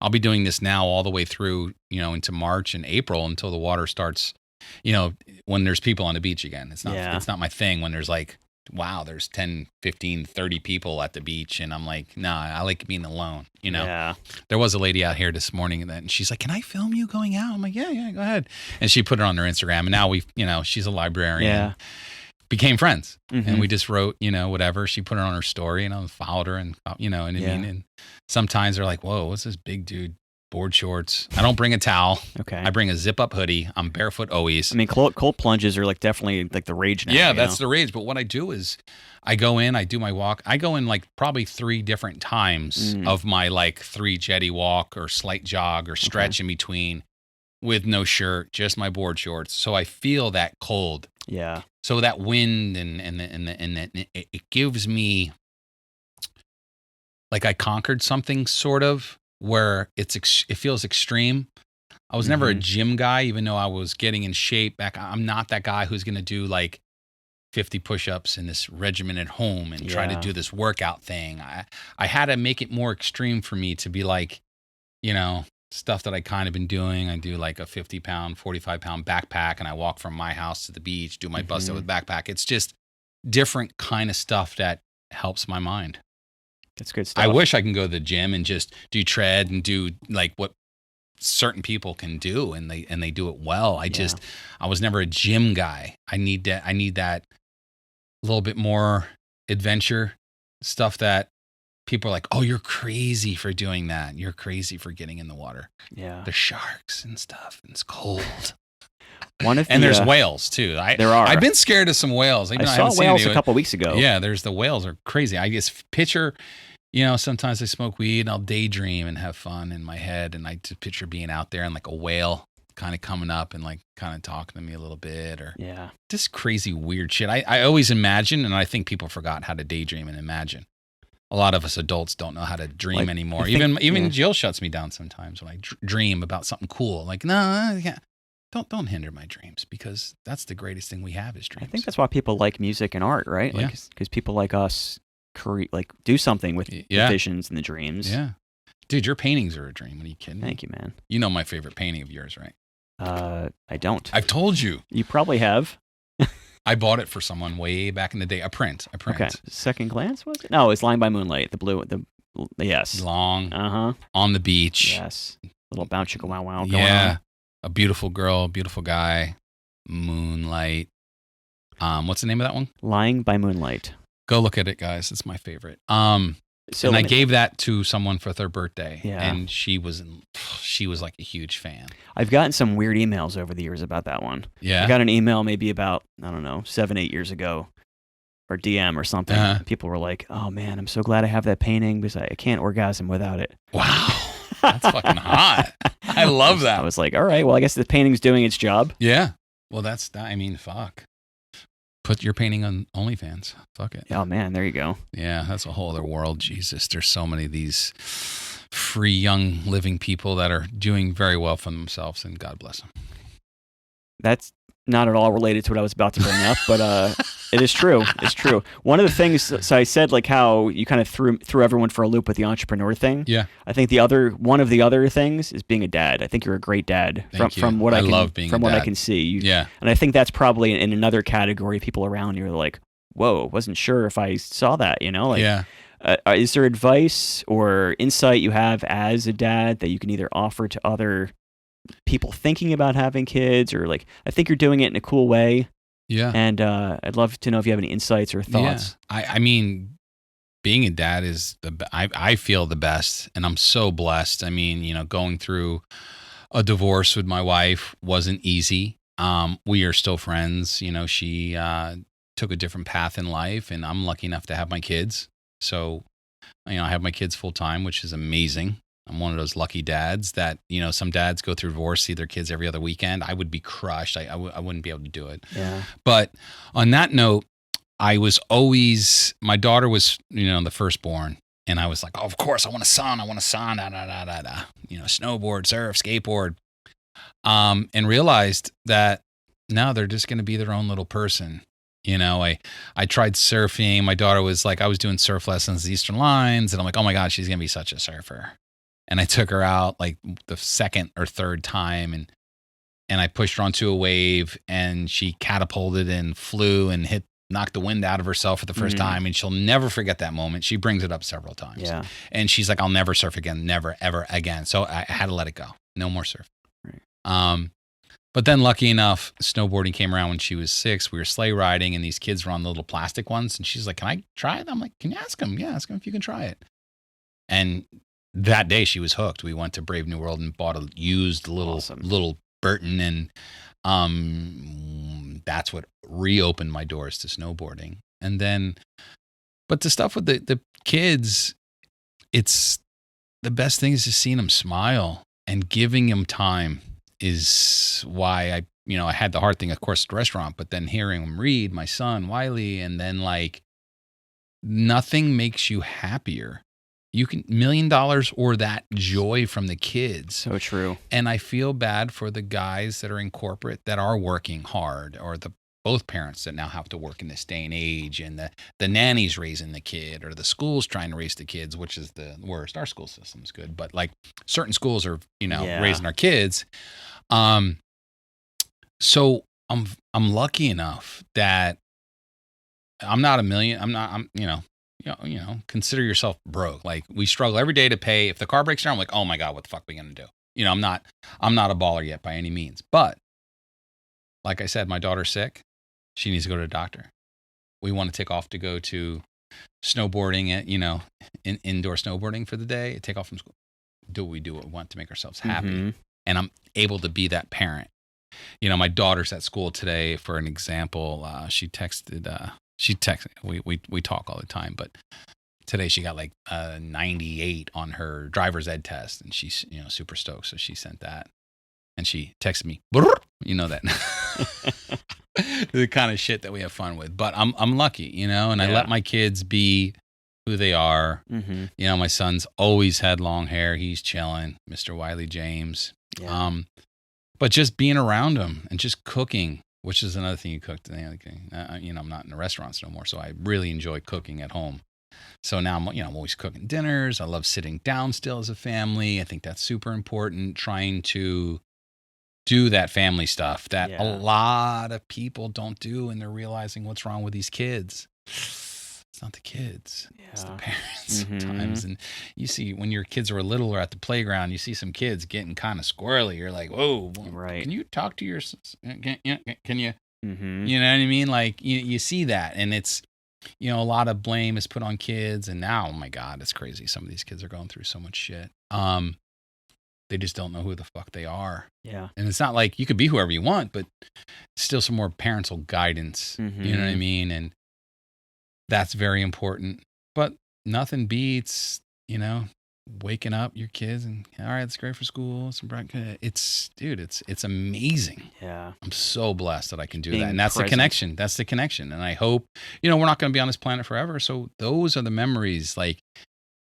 I'll be doing this now all the way through, into March and April until the water starts, when there's people on the beach again. It's not my thing when there's like, wow, there's 10, 15, 30 people at the beach. And I'm like, nah, I like being alone, Yeah. There was a lady out here this morning and she's like, can I film you going out? I'm like, yeah, go ahead. And she put it on her Instagram and now she's a librarian. Yeah. Became friends and we just wrote, whatever. She put it on her story and I followed her and, what I mean? And sometimes they're like, whoa, what's this big dude? Board shorts. I don't bring a towel. Okay. I bring a zip up hoodie. I'm barefoot always. I mean, cold plunges are like definitely like the rage now. Yeah, that's the rage. But what I do is I go in, I do my walk. I go in like probably 3 different times of my like 3 jetty walk or slight jog or stretch in between with no shirt, just my board shorts. So I feel that cold. Yeah. So that wind and it gives me like I conquered something sort of where it feels extreme. I was never a gym guy, even though I was getting in shape back. I'm not that guy who's going to do like 50 push-ups in this regimen at home and try to do this workout thing. I had to make it more extreme for me to be like, stuff that I kind of been doing. I do like a 50-pound, 45-pound backpack and I walk from my house to the beach, do my bust out with backpack. It's just different kind of stuff that helps my mind. That's good stuff. I wish I can go to the gym and just do tread and do like what certain people can do and they do it well. I was never a gym guy. I need that little bit more adventure stuff that people are like, oh, you're crazy for doing that. You're crazy for getting in the water. Yeah. The sharks and stuff. And it's cold. And there's whales too. There are. I've been scared of some whales. I saw whales a couple weeks ago. Yeah, the whales are crazy. I just picture, sometimes I smoke weed and I'll daydream and have fun in my head. And I just picture being out there and like a whale kind of coming up and like kind of talking to me a little bit or just crazy weird shit. I always imagine, and I think people forgot how to daydream and imagine. A lot of us adults don't know how to dream anymore. Even Jill shuts me down sometimes when I dream about something cool. Like, no, don't hinder my dreams because that's the greatest thing we have is dreams. I think that's why people like music and art, right? Yeah. Because people like us do something with the visions and the dreams. Yeah. Dude, your paintings are a dream. Are you kidding me? Thank you, man. You know my favorite painting of yours, right? I don't. I've told you. You probably have. I bought it for someone way back in the day. A print. Okay. Second Glance, was it? No, it's Lying by Moonlight. The blue. Yes. Long. On the beach. Yes. Little bounce chicka wow wow going on. A beautiful girl, beautiful guy. Moonlight. What's the name of that one? Lying by Moonlight. Go look at it, guys. It's my favorite. I gave that to someone for their birthday. Yeah. And she was like a huge fan. I've gotten some weird emails over the years about that one. Yeah. I got an email maybe about, 7-8 years ago or DM or something. People were like, oh man, I'm so glad I have that painting because I can't orgasm without it. Wow. That's fucking hot. I love that. I was like, all right, well, I guess the painting's doing its job. Yeah. Well, fuck. Put your painting on OnlyFans. Fuck it. Oh, man, there you go. Yeah, that's a whole other world. Jesus, there's so many of these free, young, living people that are doing very well for themselves, and God bless them. That's not at all related to what I was about to bring up, but it is true. It's true. One of the things, so I said like how you kind of threw everyone for a loop with the entrepreneur thing. Yeah. I think one of the other things is being a dad. I think you're a great dad from what I can see. And I think that's probably in another category. People around you are like, whoa, wasn't sure if I saw that, is there advice or insight you have as a dad that you can either offer to other people thinking about having kids, or like, I think you're doing it in a cool way. Yeah. And I'd love to know if you have any insights or thoughts. Yeah. I mean, being a dad is I feel the best, and I'm so blessed. I mean, going through a divorce with my wife wasn't easy. We are still friends. She took a different path in life, and I'm lucky enough to have my kids. So I have my kids full time, which is amazing. I'm one of those lucky dads that, some dads go through divorce, see their kids every other weekend. I would be crushed. I wouldn't be able to do it. Yeah. But on that note, my daughter was, the firstborn. And I was like, oh, of course, I want a son, snowboard, surf, skateboard. And realized that no, they're just going to be their own little person. I tried surfing. My daughter was like, I was doing surf lessons at Eastern Lines. And I'm like, oh my God, she's going to be such a surfer. And I took her out like the second or third time and I pushed her onto a wave and she catapulted and flew and knocked the wind out of herself for the first time. And she'll never forget that moment. She brings it up several times. Yeah. And she's like, I'll never surf again. Never, ever again. So I had to let it go. No more surf. Right. But then lucky enough, snowboarding came around when she was 6. We were sleigh riding and these kids were on the little plastic ones. And she's like, can I try it? I'm like, can you ask them? Yeah, ask them if you can try it. And that day she was hooked. We went to Brave New World and bought a used little Burton. And that's what reopened my doors to snowboarding. And then, but the stuff with the kids, it's the best thing is just seeing them smile and giving them time is why I had the hard thing, of course, at the restaurant, but then hearing them read, my son, Wiley, and then like nothing makes you happier. You can $1 million or that joy from the kids. So true. And I feel bad for the guys that are in corporate that are working hard, or both parents that now have to work in this day and age, and the nannies raising the kid, or the schools trying to raise the kids, which is the worst. Our school system's good, but like certain schools are, raising our kids. So I'm lucky enough that I'm not consider yourself broke. Like we struggle every day to pay. If the car breaks down, I'm like, oh my God, what the fuck are we going to do? I'm not a baller yet by any means, but like I said, my daughter's sick. She needs to go to the doctor. We want to take off to go to snowboarding at, indoor snowboarding for the day, take off from school. Do what we want to make ourselves happy. Mm-hmm. And I'm able to be that parent. My daughter's at school today, for an example. She texted, we talk all the time, but today she got like 98 on her driver's ed test, and she's, super stoked. So she sent that. And she texted me, that the kind of shit that we have fun with. But I'm lucky, and I let my kids be who they are. Mm-hmm. My son's always had long hair. He's chilling, Mr. Wiley James. Yeah. But just being around him and just cooking, which is another thing you cooked. I'm not in the restaurants no more, so I really enjoy cooking at home. So now I'm always cooking dinners. I love sitting down still as a family. I think that's super important. Trying to do that family stuff that a lot of people don't do, and they're realizing what's wrong with these kids. It's not the kids, it's the parents sometimes. And you see when your kids are little or at the playground, you see some kids getting kind of squirrely. You're like, whoa, right. Can you talk to your, can you, you know what I mean? Like you see that, and it's, a lot of blame is put on kids. And now, oh my God, it's crazy. Some of these kids are going through so much shit. They just don't know who the fuck they are. Yeah. And it's not like you could be whoever you want, but still some more parental guidance. Mm-hmm. You know what I mean? And that's very important. But nothing beats, waking up your kids and, all right, it's great for school. It's amazing. Yeah. I'm so blessed that I can do that. And that's present. The connection. And I hope, we're not going to be on this planet forever. So those are the memories, like,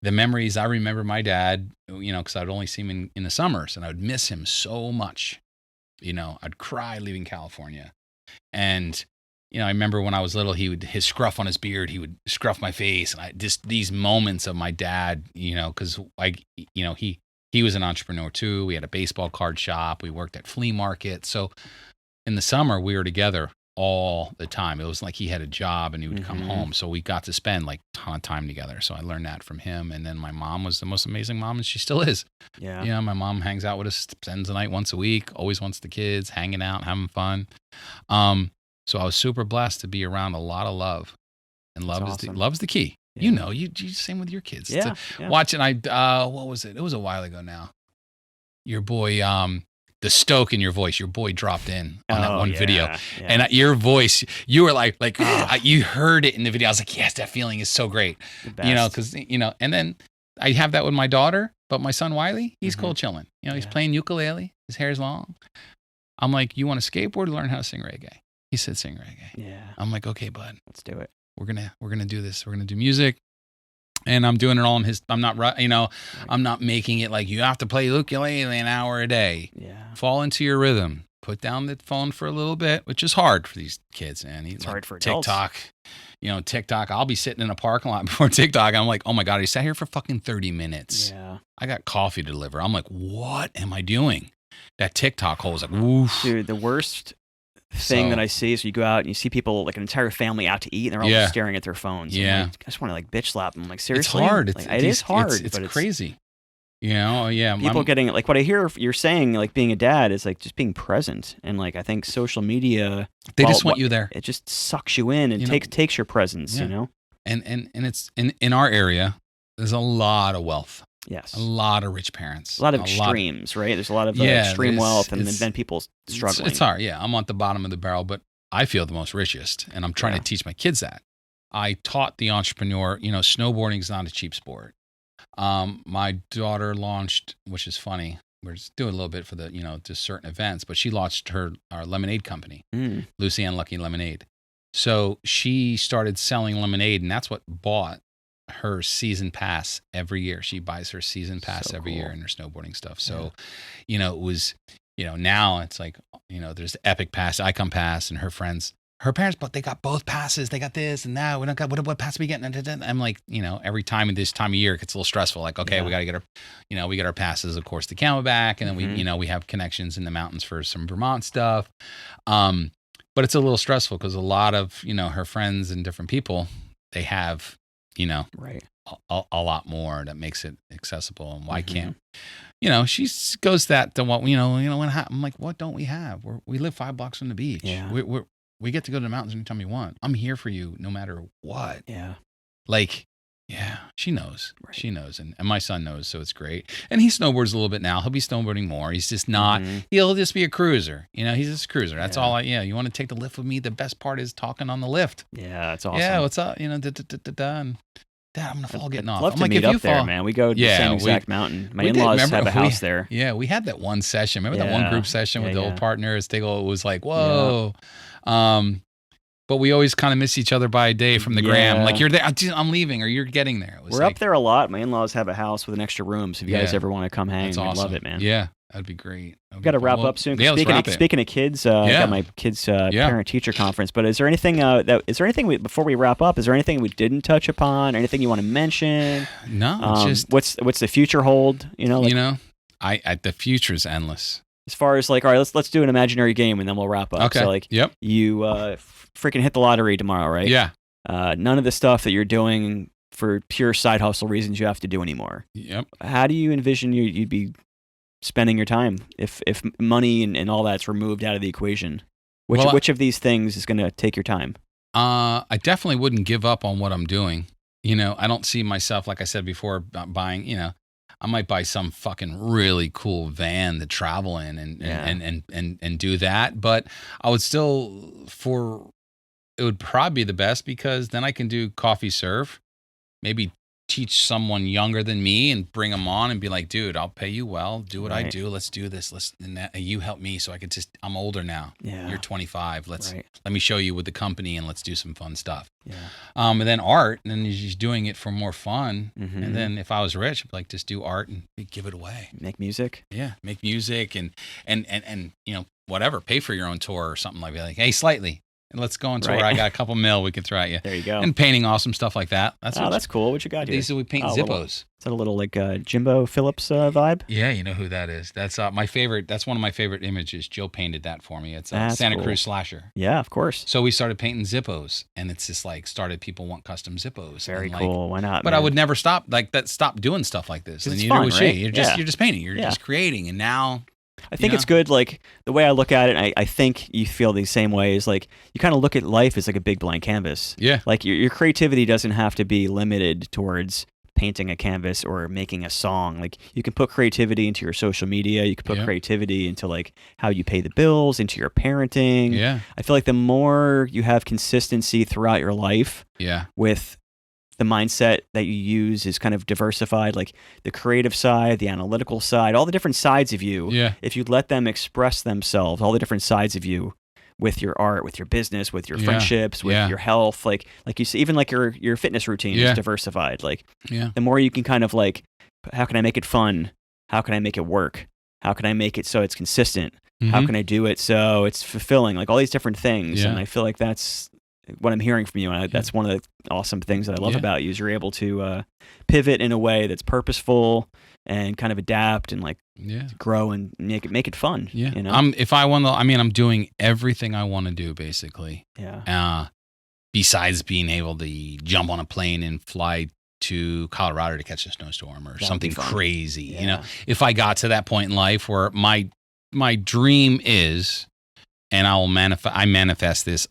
the memories I remember my dad, because I would only see him in the summers, and I would miss him so much. I'd cry leaving California. And, I remember when I was little, his scruff on his beard, he would scruff my face. And these moments of my dad, because he was an entrepreneur too. We had a baseball card shop. We worked at flea market. So in the summer, we were together all the time. It was like he had a job and he would come home. So we got to spend like a ton of time together. So I learned that from him. And then my mom was the most amazing mom, and she still is. Yeah. My mom hangs out with us, spends the night once a week, always wants the kids, hanging out, having fun. So I was super blessed to be around a lot of love. And love's the key. Yeah. You same with your kids. Watching, what was it? It was a while ago now. Your boy, the stoke in your voice. Your boy dropped in on that one video, yeah. and your voice, you were like you heard it in the video. I was like, yes, that feeling is so great, because and then I have that with my daughter, but my son Wiley, he's cool chilling. He's playing ukulele. His hair's long. I'm like, you want to skateboard or learn how to sing reggae? He said, sing reggae. Yeah. I'm like, okay, bud, let's do it. We're gonna do this. We're gonna do music. And I'm doing it all in his. I'm not, I'm not making it like you have to play ukulele an hour a day. Yeah. Fall into your rhythm. Put down the phone for a little bit, which is hard for these kids, man. It's hard for TikTok. TikTok. I'll be sitting in a parking lot before TikTok. I'm like, oh my God, I sat here for fucking 30 minutes. Yeah. I got coffee to deliver. I'm like, what am I doing? That TikTok hole is like, woof. Dude, the worst thing that I see is you go out and you see people, like an entire family out to eat, and they're all just staring at their phones. Yeah. I just want to bitch slap them. Like, seriously? It's hard. It is hard. It's crazy. Yeah. People getting it. Like, what I hear you're saying, like, being a dad is like just being present. And like, I think social media, they just want you there. It just sucks you in and takes your presence, And it's in our area, there's a lot of wealth. Yes. A lot of rich parents. A lot of extremes, right? There's a lot of extreme wealth, and then people struggling. It's hard, yeah. I'm at the bottom of the barrel, but I feel the most richest, and I'm trying to teach my kids that. I taught the entrepreneur, snowboarding is not a cheap sport. My daughter launched, which is funny, we're just doing a little bit for the, just certain events, but she launched our lemonade company, Lucy Ann Lucky Lemonade. So she started selling lemonade, and that's what bought her season pass every year. She buys her season pass every year in her snowboarding stuff. So, it was, now it's like, there's the Epic Pass, Icon Pass, and her parents, but they got both passes. They got this and that. We don't got, what pass we getting? I'm like, every time in this time of year, it gets a little stressful. Like, okay, we got to get our, we get our passes, of course, to Camelback. And then we, we have connections in the mountains for some Vermont stuff. But it's a little stressful because a lot of, her friends and different people, they have, right, a lot more that makes it accessible. And why can't, she goes that to what, when I'm like, what don't we have? We live 5 blocks from the beach. Yeah. We get to go to the mountains anytime you want. I'm here for you no matter what. Yeah. Like, she knows. Right. She knows. And my son knows, so it's great. And he snowboards a little bit now. He'll be snowboarding more. He's just not, he'll just be a cruiser. He's just a cruiser. That's all you want to take the lift with me? The best part is talking on the lift. Yeah, that's awesome. Yeah, what's up? And Dad, I'm going to fall getting off. I'd love I'm to like, meet if up you there, fall, man. We go to the same exact mountain. My in-laws have a house there. Yeah, we had that one session. Remember that one group session with the old partners? It was like, whoa. Yeah. But we always kind of miss each other by a day from the gram. Like, you're there, I'm leaving, or you're getting there. We're up there a lot. My in-laws have a house with an extra room, so if you guys ever want to come hang, awesome. I'd love it, man. Yeah, that'd be great. We've got to wrap up soon. Speaking of kids, I got my kids' parent-teacher conference. But is there anything before we wrap up? Is there anything we didn't touch upon? Anything you want to mention? No, it's just what's the future hold? The future is endless. As far as like, all right, let's do an imaginary game and then we'll wrap up. Okay. So like, you freaking hit the lottery tomorrow, right? Yeah. None of the stuff that you're doing for pure side hustle reasons you have to do anymore. Yep. How do you envision you'd be spending your time if money and all that's removed out of the equation? Which of these things is going to take your time? I definitely wouldn't give up on what I'm doing. I don't see myself, like I said before, buying, I might buy some fucking really cool van to travel in and do that. But I would still, it would probably be the best because then I can do coffee serve, maybe teach someone younger than me and bring them on and be like, dude, I'll pay you well. Do what I do. Let's do this. You help me so I could I'm older now. Yeah. You're 25. Let me show you with the company and let's do some fun stuff. Yeah. And then art, and then you're just doing it for more fun. Mm-hmm. And then if I was rich, I'd be like, just do art and give it away. Make music. Yeah. Make music and whatever. Pay for your own tour or something like that. Like, hey, Slightly. And let's go on tour. I got a couple mil we can throw at you. There you go. And painting awesome stuff like that. That's cool. What you got here? These we paint Zippos. Is that a little like Jimbo Phillips vibe? Yeah, you know who that is. That's my favorite. That's one of my favorite images. Joe painted that for me. It's Santa Cruz Slasher. Yeah, of course. So we started painting Zippos, and it's just like people want custom Zippos. Very cool. Why not? But man, I would never stop stop doing stuff like this. And neither would she. You're just painting. You're just creating, and now. I think it's good, like, the way I look at it, I think you feel the same way, is like, you kind of look at life as like a big blank canvas. Yeah. Like, your creativity doesn't have to be limited towards painting a canvas or making a song. Like you can put creativity into your social media. You can put creativity into like how you pay the bills, into your parenting. Yeah. I feel like the more you have consistency throughout your life with the mindset that you use is kind of diversified, like the creative side, the analytical side, all the different sides of you. Yeah. If you let them express themselves, all the different sides of you, with your art, with your business, with your friendships, with your health, like you see, even like your fitness routine is diversified. Like the more you can kind of like, how can I make it fun? How can I make it work? How can I make it so it's consistent? How can I do it so it's fulfilling? Like all these different things. And I feel like that's what I'm hearing from you. And that's one of the awesome things that I love about you is you're able to pivot in a way that's purposeful and kind of adapt and like grow and make it fun. Yeah. You know? I'm doing everything I want to do basically. Yeah. Besides being able to jump on a plane and fly to Colorado to catch a snowstorm or something crazy. You know, if I got to that point in life where my dream is, and I manifest this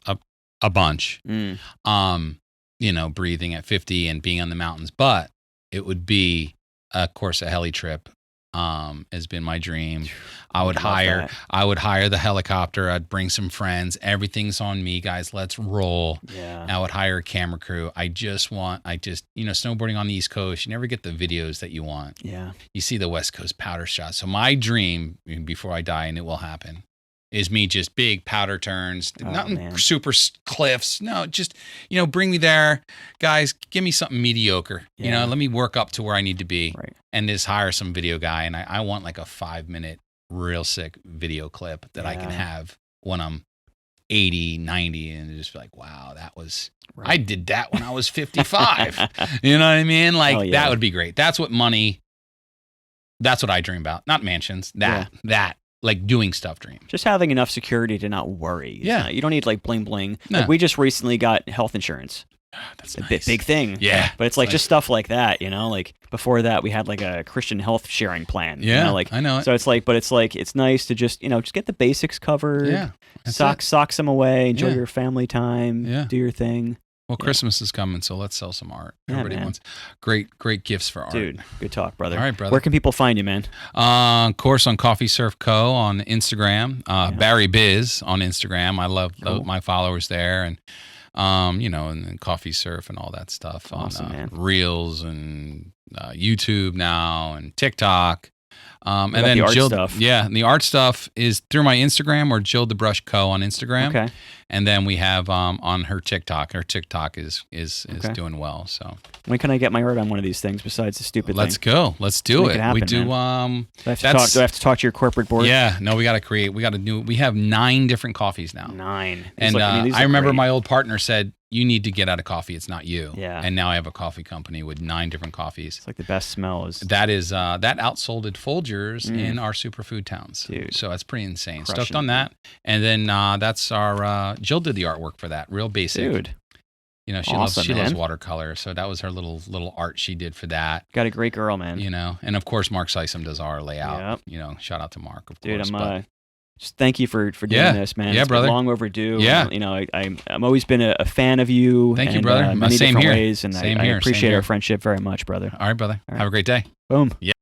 a bunch, you know, breathing at 50 and being on the mountains, but it would be, of course, a heli trip has been my dream. I would hire the helicopter. I'd bring some friends. Everything's on me, guys. Let's roll. Yeah. I would hire a camera crew. You know, snowboarding on the East Coast, you never get the videos that you want. Yeah. You see the West Coast powder shots. So my dream before I die, and it will happen, is me just big powder turns, nothing super cliffs. No, just, you know, bring me there. Guys, give me something mediocre. Yeah. You know, let me work up to where I need to be. Right. And just hire some video guy. And I want like a 5-minute real sick video clip that I can have when I'm 80, 90 and just be like, wow, I did that when I was 55. You know what I mean? Like that would be great. That's what I dream about. Not mansions, that. Like doing stuff dream. Just having enough security to not worry. You don't need like bling bling. No. Like we just recently got health insurance. That's a nice. big thing. Yeah. But it's like just stuff like that, you know? Like before that we had like a Christian health sharing plan. Yeah. You know? Like, I know it. So it's like, but it's like, it's nice to just, you know, just get the basics covered. Yeah. Sock some away, enjoy your family time, do your thing. Well, Christmas is coming, so let's sell some art. Everybody wants great gifts for art. Dude, good talk, brother. All right, brother. Where can people find you, man? Of course, on Coffee Surf Co. on Instagram. Barry Biz on Instagram. I love my followers there. And, you know, and Coffee Surf and all that stuff. Awesome, on man. Reels and YouTube now and TikTok. And then the art Jill, stuff. and the art stuff is through my Instagram or Jill the Brush Co. on Instagram. Okay. And then we have on her TikTok. Her TikTok is doing well. So when can I get my art on one of these things besides the stupid Let's thing? go. Let's do it. Happen, we do. Do I have to talk to your corporate board? Yeah. No, we got to we have 9 different coffees now. 9. And I remember my old partner said, you need to get out of coffee. It's not you. Yeah. And now I have a coffee company with 9 different coffees. It's like the best smell is. That outsold at Folgers in our superfood towns. Dude. So that's pretty insane. Crushing Stoked on that. And then that's our Jill did the artwork for that. Real basic. Dude. You know, she loves watercolor. So that was her little art she did for that. Got a great girl, man. You know, and of course Mark Sysom does our layout. Yep. You know, shout out to Mark, of Dude, course. Just thank you for doing this, man. Yeah, it's brother. Been long overdue. Yeah. You know, I'm always been a fan of you. Thank you, brother. Many Same different here. ways, and Same I here. appreciate our friendship very much, brother. All right, brother. All right. Have a great day. Boom. Yeah.